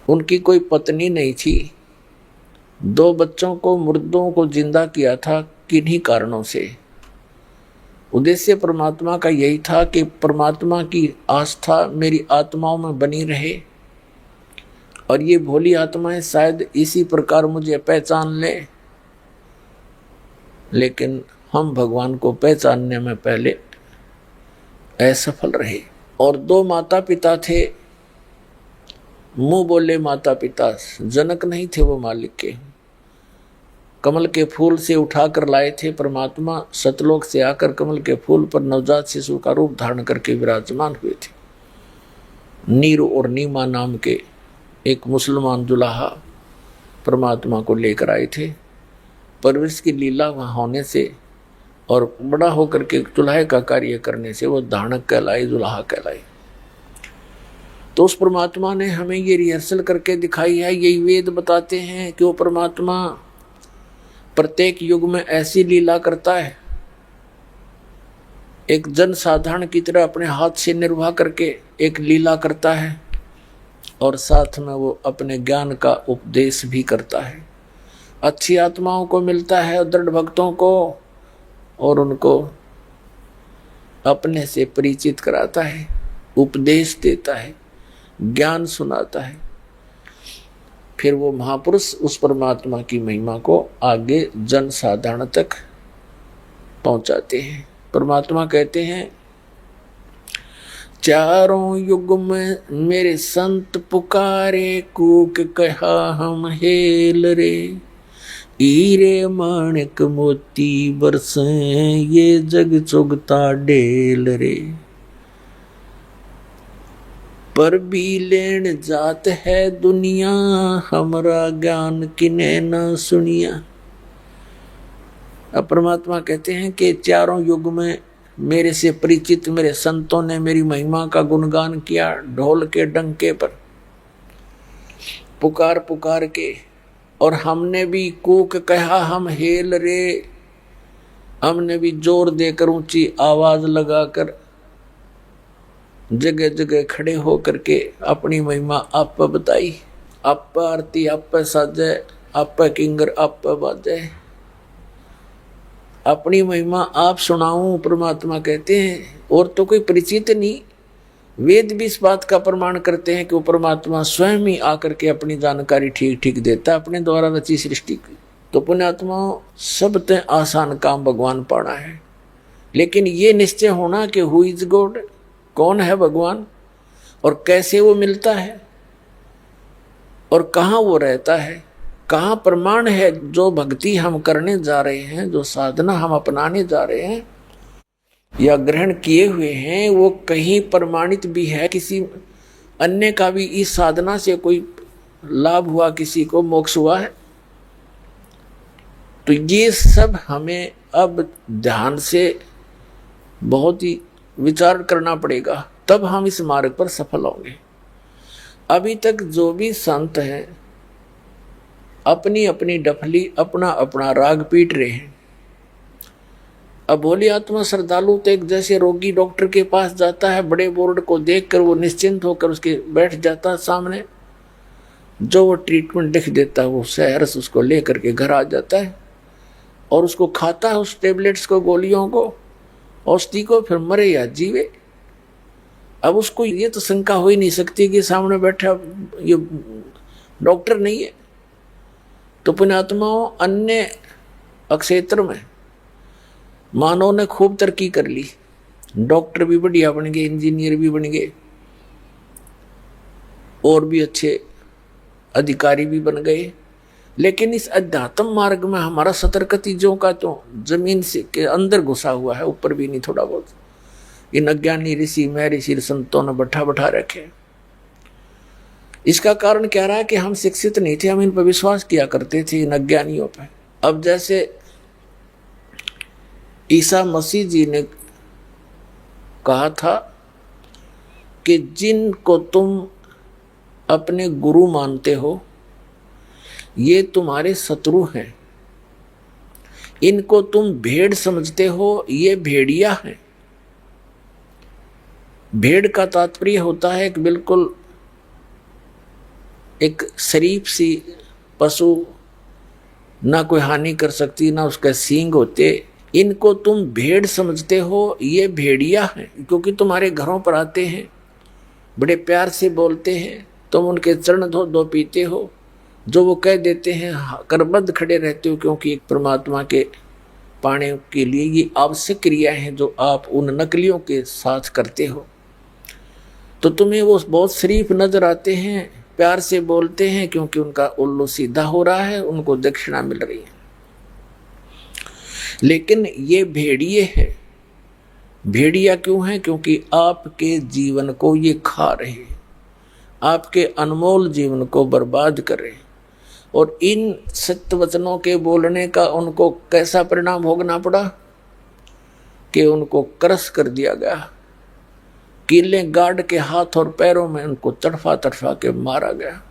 S1: उनकी कोई पत्नी नहीं थी, 2 बच्चों को, मुर्दों को जिंदा किया था। किन्हीं कारणों से उद्देश्य परमात्मा का यही था कि परमात्मा की आस्था मेरी आत्माओं में बनी रहे और ये भोली आत्माएं शायद इसी प्रकार मुझे पहचान ले, लेकिन हम भगवान को पहचानने में पहले असफल रहे। और 2 माता पिता थे, मुंह बोले माता पिता, जनक नहीं थे वो मालिक के, कमल के फूल से उठाकर लाए थे परमात्मा, सतलोक से आकर कमल के फूल पर नवजात शिशु का रूप धारण करके विराजमान हुए थे। नीरू और नीमा नाम के एक मुसलमान दुल्हा परमात्मा को लेकर आए थे। परवरिश की लीला वहाँ होने से और बड़ा होकर के दुल्हे का कार्य करने से वो धानक कहलाए, दुल्हा कहलाए। तो उस परमात्मा ने हमें ये रिहर्सल करके दिखाई है। यही वेद बताते हैं कि वो परमात्मा प्रत्येक युग में ऐसी लीला करता है, एक जन साधारण की तरह अपने हाथ से निर्वाह करके एक लीला करता है और साथ में वो अपने ज्ञान का उपदेश भी करता है। अच्छी आत्माओं को मिलता है, दृढ़ भक्तों को, और उनको अपने से परिचित कराता है, उपदेश देता है, ज्ञान सुनाता है। फिर वो महापुरुष उस परमात्मा की महिमा को आगे जन साधारण तक पहुंचाते हैं। परमात्मा कहते हैं, चारों युग में मेरे संत पुकारे, कूक कहा हम हेल रे, हीरे माणिक मोती बरसे, ये जग चुगता डेल रे, पर भी लेन जात है दुनिया, हमरा ज्ञान किने न सुनिया। अब परमात्मा कहते हैं कि चारों युग में मेरे से परिचित मेरे संतों ने मेरी महिमा का गुणगान किया, ढोल के डंके पर पुकार पुकार के, और हमने भी कूक कहा हम हेल रे, हमने भी जोर देकर ऊंची आवाज लगाकर जगह जगह खड़े होकर के अपनी महिमा आप बताई। आप आरती आप साजे, आप किंगर आप बाजे, अपनी महिमा आप सुनाऊं, परमात्मा कहते हैं। और तो कोई परिचित नहीं, वेद भी इस बात का प्रमाण करते हैं कि वो परमात्मा स्वयं ही आकर के अपनी जानकारी ठीक ठीक देता है अपने द्वारा रची सृष्टि की। तो पुण्यात्माओं, सब तय आसान काम भगवान पाना है, लेकिन ये निश्चय होना कि हु इज गॉड, कौन है भगवान और कैसे वो मिलता है और कहाँ वो रहता है, कहाँ प्रमाण है जो भक्ति हम करने जा रहे हैं, जो साधना हम अपनाने जा रहे हैं या ग्रहण किए हुए हैं, वो कहीं प्रमाणित भी है, किसी अन्य का भी इस साधना से कोई लाभ हुआ, किसी को मोक्ष हुआ है। तो ये सब हमें अब ध्यान से बहुत ही विचार करना पड़ेगा, तब हम इस मार्ग पर सफल होंगे। अभी तक जो भी संत हैं अपनी अपनी डफली, अपना अपना राग पीट रहे हैं। अब भोली आत्मा श्रद्धालु तो एक जैसे रोगी डॉक्टर के पास जाता है, बड़े बोर्ड को देखकर वो निश्चिंत होकर उसके बैठ जाता है सामने, जो वो ट्रीटमेंट लिख देता है वो सहर्ष उसको लेकर के घर आ जाता है और उसको खाता है, उस टेबलेट्स को, गोलियों को, औषधि को, फिर मरे या जीवे। अब उसको ये तो शंका हो ही नहीं सकती कि सामने बैठा ये डॉक्टर नहीं है। तो पुण्यात्माओं, अन्य क्षेत्र में मानव ने खूब तरक्की कर ली, डॉक्टर भी बढ़िया बन गए, इंजीनियर भी बन गए, और भी अच्छे अधिकारी भी बन गए, लेकिन इस अध्यात्म मार्ग में हमारा सतर्कतीजों का तो जमीन से के अंदर घुसा हुआ है, ऊपर भी नहीं थोड़ा बहुत। इन अज्ञानी ऋषि महर्षि संतों ने बैठा रखे। इसका कारण क्या रहा कि हम शिक्षित नहीं थे, हम इन पर विश्वास किया करते थे, इन अज्ञानियों पर। अब जैसे ईसा मसीह जी ने कहा था कि जिनको तुम अपने गुरु मानते हो ये तुम्हारे शत्रु हैं, इनको तुम भेड़ समझते हो ये भेड़िया हैं। भेड़ का तात्पर्य होता है कि बिल्कुल एक शरीफ सी पशु, ना कोई हानि कर सकती, ना उसका सींग होते। इनको तुम भेड़ समझते हो ये भेड़िया हैं, क्योंकि तुम्हारे घरों पर आते हैं, बड़े प्यार से बोलते हैं, तुम उनके चरण धो दो पीते हो, जो वो कह देते हैं करबद्ध खड़े रहते हो, क्योंकि एक परमात्मा के पाने के लिए ये आवश्यक क्रियाएं हैं जो आप उन नकलियों के साथ करते हो। तो तुम्हें वो बहुत शरीफ नजर आते हैं, प्यार से बोलते हैं, क्योंकि उनका उल्लू सीधा हो रहा है, उनको दक्षिणा मिल रही है। लेकिन ये भेड़िए हैं। भेड़िया क्यों है? क्योंकि आपके जीवन को ये खा रहे हैं, आपके अनमोल जीवन को बर्बाद कर रहे हैं। और इन सत्य वचनों के बोलने का उनको कैसा परिणाम भोगना पड़ा कि उनको क्रश कर दिया गया, कीले गार्ड के हाथ और पैरों में उनको तड़फा तड़फा के मारा गया।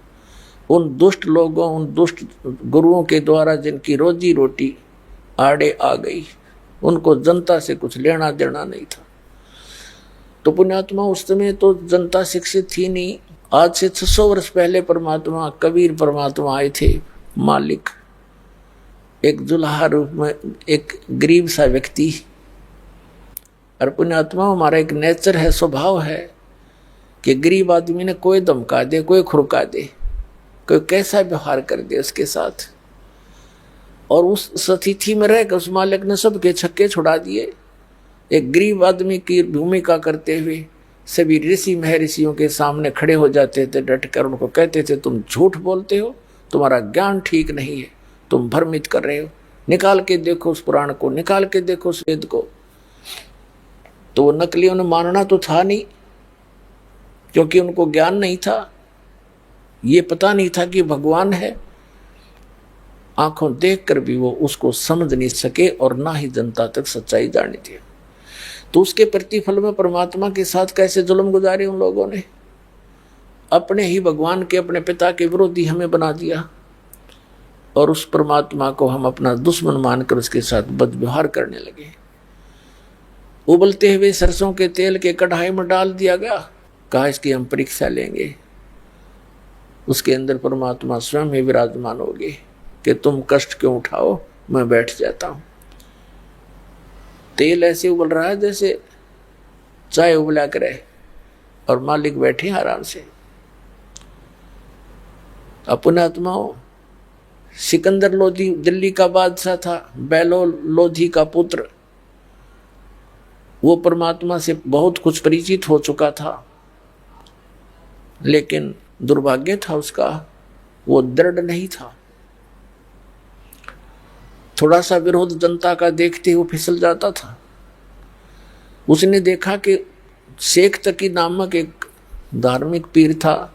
S1: उन दुष्ट लोगों, उन दुष्ट गुरुओं के द्वारा जिनकी रोजी रोटी आड़े आ गई, उनको जनता से कुछ लेना देना नहीं था। तो पुण्यात्मा, उस समय तो जनता शिक्षित थी नहीं। आज से 600 वर्ष पहले परमात्मा कबीर परमात्मा आए थे, मालिक एक जुल्हा रूप में, एक गरीब सा व्यक्ति। और पुण्यात्मा, हमारा एक नेचर है, स्वभाव है कि गरीब आदमी ने कोई धमका दे, कोई खुरका दे, कोई कैसा व्यवहार कर दे उसके साथ, और उस स्थिति में रहकर उस मालिक ने सबके छक्के छुड़ा दिए। एक गरीब आदमी की भूमिका करते हुए सभी ऋषि महर्षियों के सामने खड़े हो जाते थे, डटकर उनको कहते थे तुम झूठ बोलते हो, तुम्हारा ज्ञान ठीक नहीं है, तुम भ्रमित कर रहे हो, निकाल के देखो उस पुराण को, निकाल के देखो उस वेद को। तो वो नकलियों ने मानना तो था नहीं, क्योंकि उनको ज्ञान नहीं था, ये पता नहीं था कि भगवान है। आंखों देखकर भी वो उसको समझ नहीं सके और ना ही जनता तक सच्चाई जानी थी। तो उसके प्रतिफल में परमात्मा के साथ कैसे जुल्म गुजारे उन लोगों ने। अपने ही भगवान के, अपने पिता के विरोधी हमें बना दिया, और उस परमात्मा को हम अपना दुश्मन मानकर उसके साथ बदव्यवहार करने लगे। उबलते हुए सरसों के तेल के कढ़ाई में डाल दिया गया, कहा इसकी हम परीक्षा लेंगे। उसके अंदर परमात्मा स्वयं ही विराजमान होगे कि तुम कष्ट क्यों उठाओ, मैं बैठ जाता हूं। तेल ऐसे उबल रहा है जैसे चाय उबला करे, और मालिक बैठे आराम से। अपने आत्माओं, सिकंदर लोधी दिल्ली का बादशाह था, बैलोल लोधी का पुत्र। वो परमात्मा से बहुत कुछ परिचित हो चुका था, लेकिन दुर्भाग्य था उसका, वो दृढ़ नहीं था। थोड़ा सा विरोध जनता का देखते हुए फिसल जाता था। उसने देखा कि शेख तकी नामक एक धार्मिक पीर था,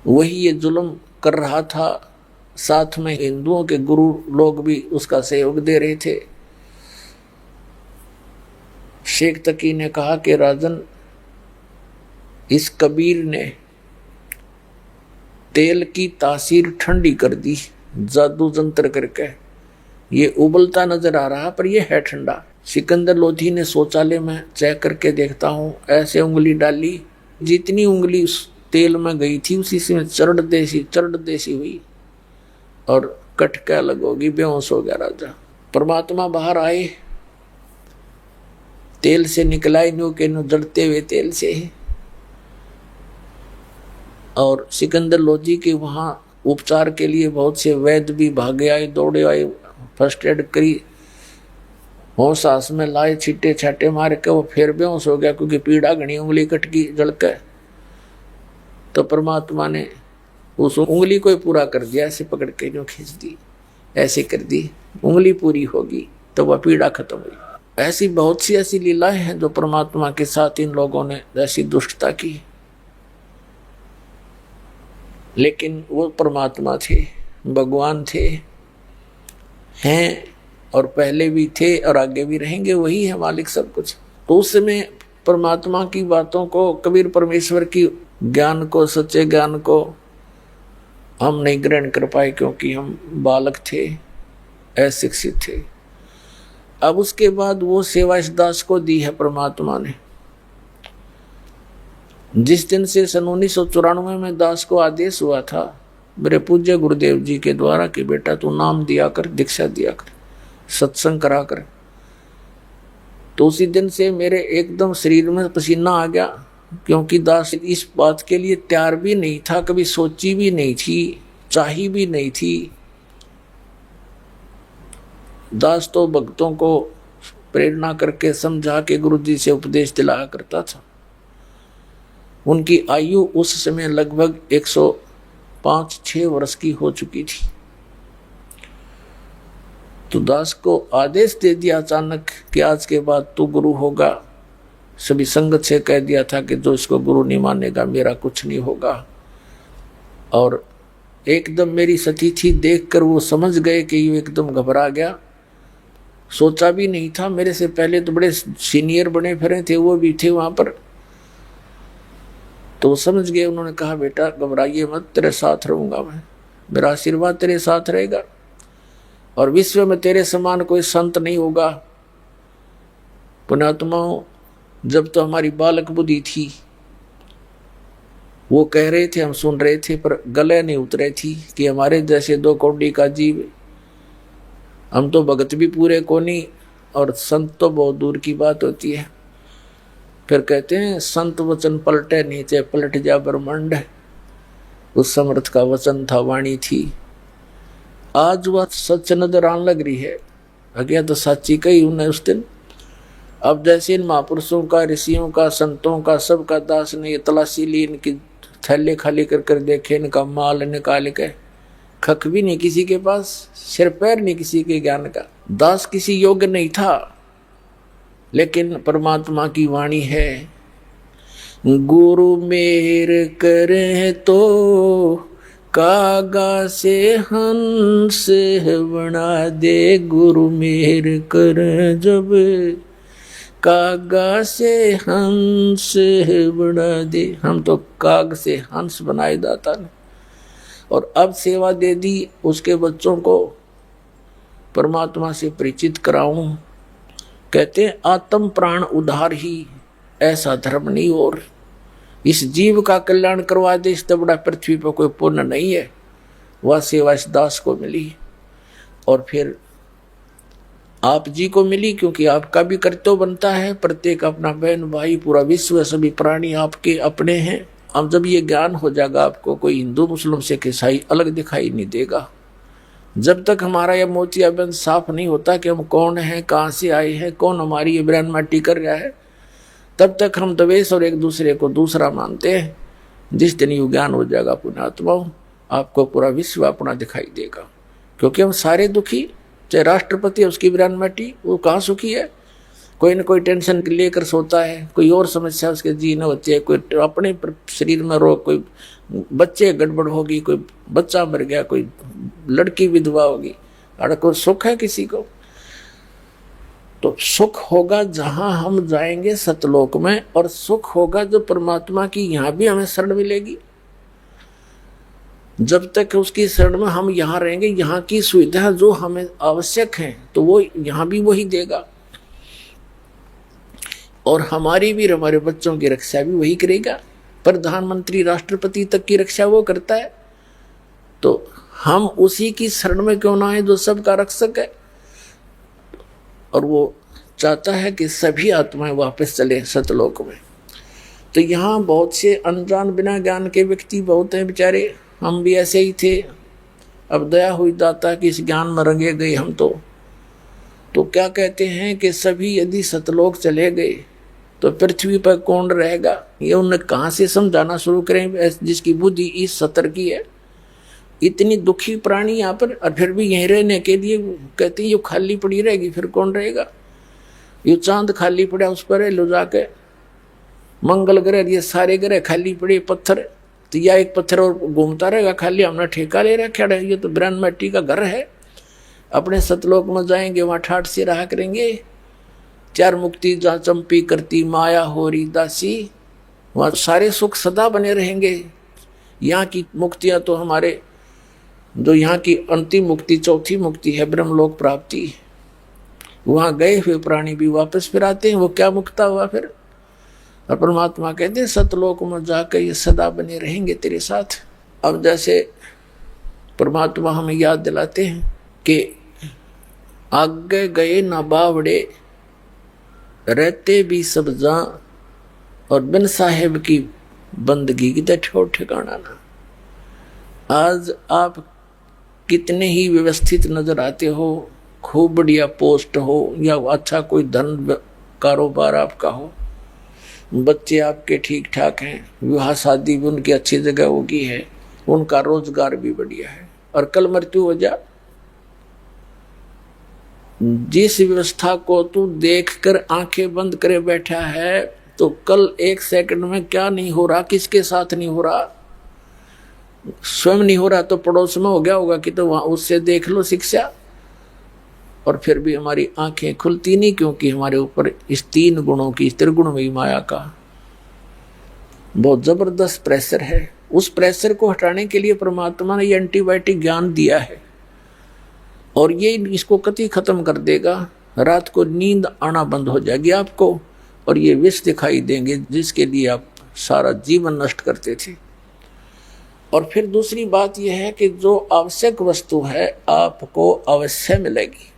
S1: वही ये जुल्म कर रहा था। साथ में हिंदुओं के गुरु लोग भी उसका सहयोग दे रहे थे। शेख तकी ने कहा कि राजन, इस कबीर ने तेल की तासीर ठंडी कर दी जादू जंतर करके, ये उबलता नजर आ रहा पर ये है ठंडा। सिकंदर लोधी ने शौचालय में चेक करके देखता हूं, ऐसे उंगली डाली, जितनी उंगली उस तेल में गई थी उसी से चरड़ देसी हुई और कटके अलग होगी, बेहोश हो गया राजा। परमात्मा बाहर आए, तेल से निकलाए न्यू के न्यू जड़ते हुए तेल से, और सिकंदर लोधी के वहां उपचार के लिए बहुत से वैद्य भी भागे आए, दौड़े आए, फर्स्ट एड करी, होश आस में लाए, छीटे छाटे मार के वो फिर बेहोश हो गया, क्योंकि पीड़ा घनी, उंगली कटकी जड़के। तो परमात्मा ने उस उंगली को ही पूरा कर दिया, ऐसे पकड़ के जो खींच दी, ऐसे कर दी, उंगली पूरी होगी तो वह पीड़ा खत्म हुई। ऐसी बहुत सी ऐसी लीलाएं हैं जो परमात्मा के साथ इन लोगों ने ऐसी दुष्टता की, लेकिन वो परमात्मा थे, भगवान थे, हैं और पहले भी थे और आगे भी रहेंगे, वही है मालिक सब कुछ। तो उस समय परमात्मा की बातों को, कबीर परमेश्वर की ज्ञान को, सच्चे ज्ञान को हम नहीं ग्रहण कर पाए, क्योंकि हम बालक थे, अशिक्षित थे। अब उसके बाद वो सेवा इस दास को दी है परमात्मा ने। जिस दिन से सन 1994 में दास को आदेश हुआ था मेरे पूज्य गुरुदेव जी के द्वारा कि बेटा तू नाम दिया कर, दीक्षा दिया कर, सत्संग करा कर, तो उसी दिन से मेरे एकदम शरीर में पसीना आ गया, क्योंकि दास इस बात के लिए तैयार भी नहीं था, कभी सोची भी नहीं थी, चाही भी नहीं थी। दास तो भक्तों को प्रेरणा करके समझा के गुरु जी से उपदेश दिलाया करता था। उनकी आयु उस समय लगभग 105-6 वर्ष की हो चुकी थी। तो दास को आदेश दे दिया अचानक कि आज के बाद तू गुरु होगा। सभी संगत से कह दिया था कि जो इसको गुरु नहीं मानेगा मेरा कुछ नहीं होगा। और एकदम मेरी सतीथि देखकर वो समझ गए कि ये एकदम घबरा गया। सोचा भी नहीं था, मेरे से पहले तो बड़े सीनियर बने फिरे थे, वो भी थे वहां पर, तो समझ गए। उन्होंने कहा बेटा घबराइए मत, तेरे साथ रहूंगा मैं, मेरा आशीर्वाद तेरे साथ रहेगा और विश्व में तेरे समान कोई संत नहीं होगा। पुण्यात्माओं, जब तो हमारी बालक बुद्धि थी, वो कह रहे थे, हम सुन रहे थे, पर गले नहीं उतरे थी कि हमारे जैसे 2 कौड़ी का जीव, हम तो भगत भी पूरे को नहीं और संत तो बहुत दूर की बात होती है। फिर कहते हैं संत वचन पलटे नीचे पलट जा ब्रह्मांड, उस समर्थ का वचन था, वाणी थी। आज वह सच नजर आने लग रही है, अज्ञा तो सच्ची कही उन्हें उस दिन। अब जैसे इन महापुरुषों का, ऋषियों का, संतों का, सबका दास ने ये तलाशी ली, इनकी थैले खाली कर कर देखे, इनका माल निकाल के, खक भी नहीं किसी के पास, सिर पैर नहीं किसी के ज्ञान का। दास किसी योग्य नहीं था, लेकिन परमात्मा की वाणी है, गुरु मेहर करे तो कागा से हंस बना दे, गुरु मेहर करे जब कागा से हंस बना दे। हम तो काग से हंस बनाए दाता ने, और अब सेवा दे दी उसके बच्चों को परमात्मा से परिचित कराऊं। कहते हैं आत्म प्राण उधार ही, ऐसा धर्म नहीं और इस जीव का कल्याण करवा दे, इससे बड़ा पृथ्वी पर कोई पुण्य नहीं है। वह सेवा इस दास को मिली। और फिर आप जी को मिली, क्योंकि आपका भी कर्तव्य बनता है, प्रत्येक अपना बहन भाई पूरा विश्व सभी प्राणी आपके अपने हैं। अब जब ये ज्ञान हो जाएगा आपको, कोई हिंदू मुस्लिम सिख ईसाई अलग दिखाई नहीं देगा। जब तक हमारा यह मोतियाबिंद साफ नहीं होता कि हम कौन हैं, कहाँ से आए हैं, कौन हमारी ये ब्रैन माटी कर रहा है, तब तक हम द्वेष और एक दूसरे को दूसरा मानते हैं। जिस दिन ये ज्ञान हो जाएगा पुण्यात्माओं, आपको पूरा विश्व अपना दिखाई देगा। क्योंकि हम सारे दुखी, चाहे राष्ट्रपति है उसकी ब्रैन माटी, वो कहाँ सुखी है? कोई न कोई टेंशन लेकर सोता है, कोई और समस्या उसके जीने होती है, कोई अपने शरीर में रोग, कोई बच्चे गड़बड़ होगी, कोई बच्चा मर गया, कोई लड़की विधवा होगी, और कोई सुख है किसी को? तो सुख होगा जहां हम जाएंगे सतलोक में, और सुख होगा जो परमात्मा की यहां भी हमें शरण मिलेगी। जब तक उसकी शरण में हम यहाँ रहेंगे, यहाँ की सुविधा जो हमें आवश्यक है तो वो यहाँ भी वही देगा, और हमारी भी, हमारे बच्चों की रक्षा भी वही करेगा। प्रधानमंत्री राष्ट्रपति तक की रक्षा वो करता है, तो हम उसी की शरण में क्यों ना आए जो सबका रक्षक है। और वो चाहता है कि सभी आत्माएं वापस चले सतलोक में। तो यहाँ बहुत से अनजान बिना ज्ञान के व्यक्ति बहुत हैं बेचारे, हम भी ऐसे ही थे। अब दया हुई दाता कि इस ज्ञान में रंगे गए हम तो क्या कहते हैं कि सभी यदि सतलोक चले गए तो पृथ्वी पर कौन रहेगा? ये उन्हें कहाँ से समझाना शुरू करें जिसकी बुद्धि इस सतर की है। इतनी दुखी प्राणी यहाँ पर, और फिर भी यहीं रहने के लिए कहते हैं ये खाली पड़ी रहेगी, फिर कौन रहेगा? ये चांद खाली पड़ा, उस पर लो जाके मंगल ग्रह, ये सारे ग्रह खाली पड़े, पत्थर, तो या एक पत्थर और घूमता रहेगा खाली, हमने ठेका ले रखा है, ये तो ब्रह्म मिट्टी का घर है। अपने सतलोक में जाएंगे, वहाँ ठाठ से रहा करेंगे। चार मुक्ति जहाँ चंपी करती माया हो री दासी, वहाँ सारे सुख सदा बने रहेंगे। यहाँ की मुक्तियाँ तो हमारे, जो यहाँ की अंतिम मुक्ति, चौथी मुक्ति है ब्रह्मलोक प्राप्ति, वहाँ गए हुए प्राणी भी वापस फिर आते हैं। वो क्या मुक्ता हुआ फिर? और परमात्मा कहते हैं सतलोक में जाकर ये सदा बने रहेंगे तेरे साथ। अब जैसे परमात्मा हमें याद दिलाते हैं कि आगे गए ना बावड़े, रहते भी सब जहां, और बिन साहेब की बंदगी की ठोर ठिकाना ना। आज आप कितने ही व्यवस्थित नजर आते हो, खूब बढ़िया पोस्ट हो, या अच्छा कोई धन कारोबार आपका हो, बच्चे आपके ठीक ठाक हैं, विवाह शादी भी उनकी अच्छी जगह होगी है, उनका रोजगार भी बढ़िया है, और कल मृत्यु हो जा, जिस व्यवस्था को तू देखकर आंखें बंद करे बैठा है, तो कल एक सेकंड में क्या नहीं हो रहा, किसके साथ नहीं हो रहा, स्वयं नहीं हो रहा तो पड़ोस में हो गया होगा कि, तो वहां उससे देख लो शिक्षा। और फिर भी हमारी आंखें खुलती नहीं, क्योंकि हमारे ऊपर इस तीन गुणों की, त्रिगुणमयी माया का बहुत जबरदस्त प्रेशर है। उस प्रेशर को हटाने के लिए परमात्मा ने ये एंटीबायोटिक ज्ञान दिया है, और ये इसको कति खत्म कर देगा। रात को नींद आना बंद हो जाएगी आपको, और ये विष दिखाई देंगे जिसके लिए आप सारा जीवन नष्ट करते थे। और फिर दूसरी बात यह है कि जो आवश्यक वस्तु है आपको अवश्य मिलेगी।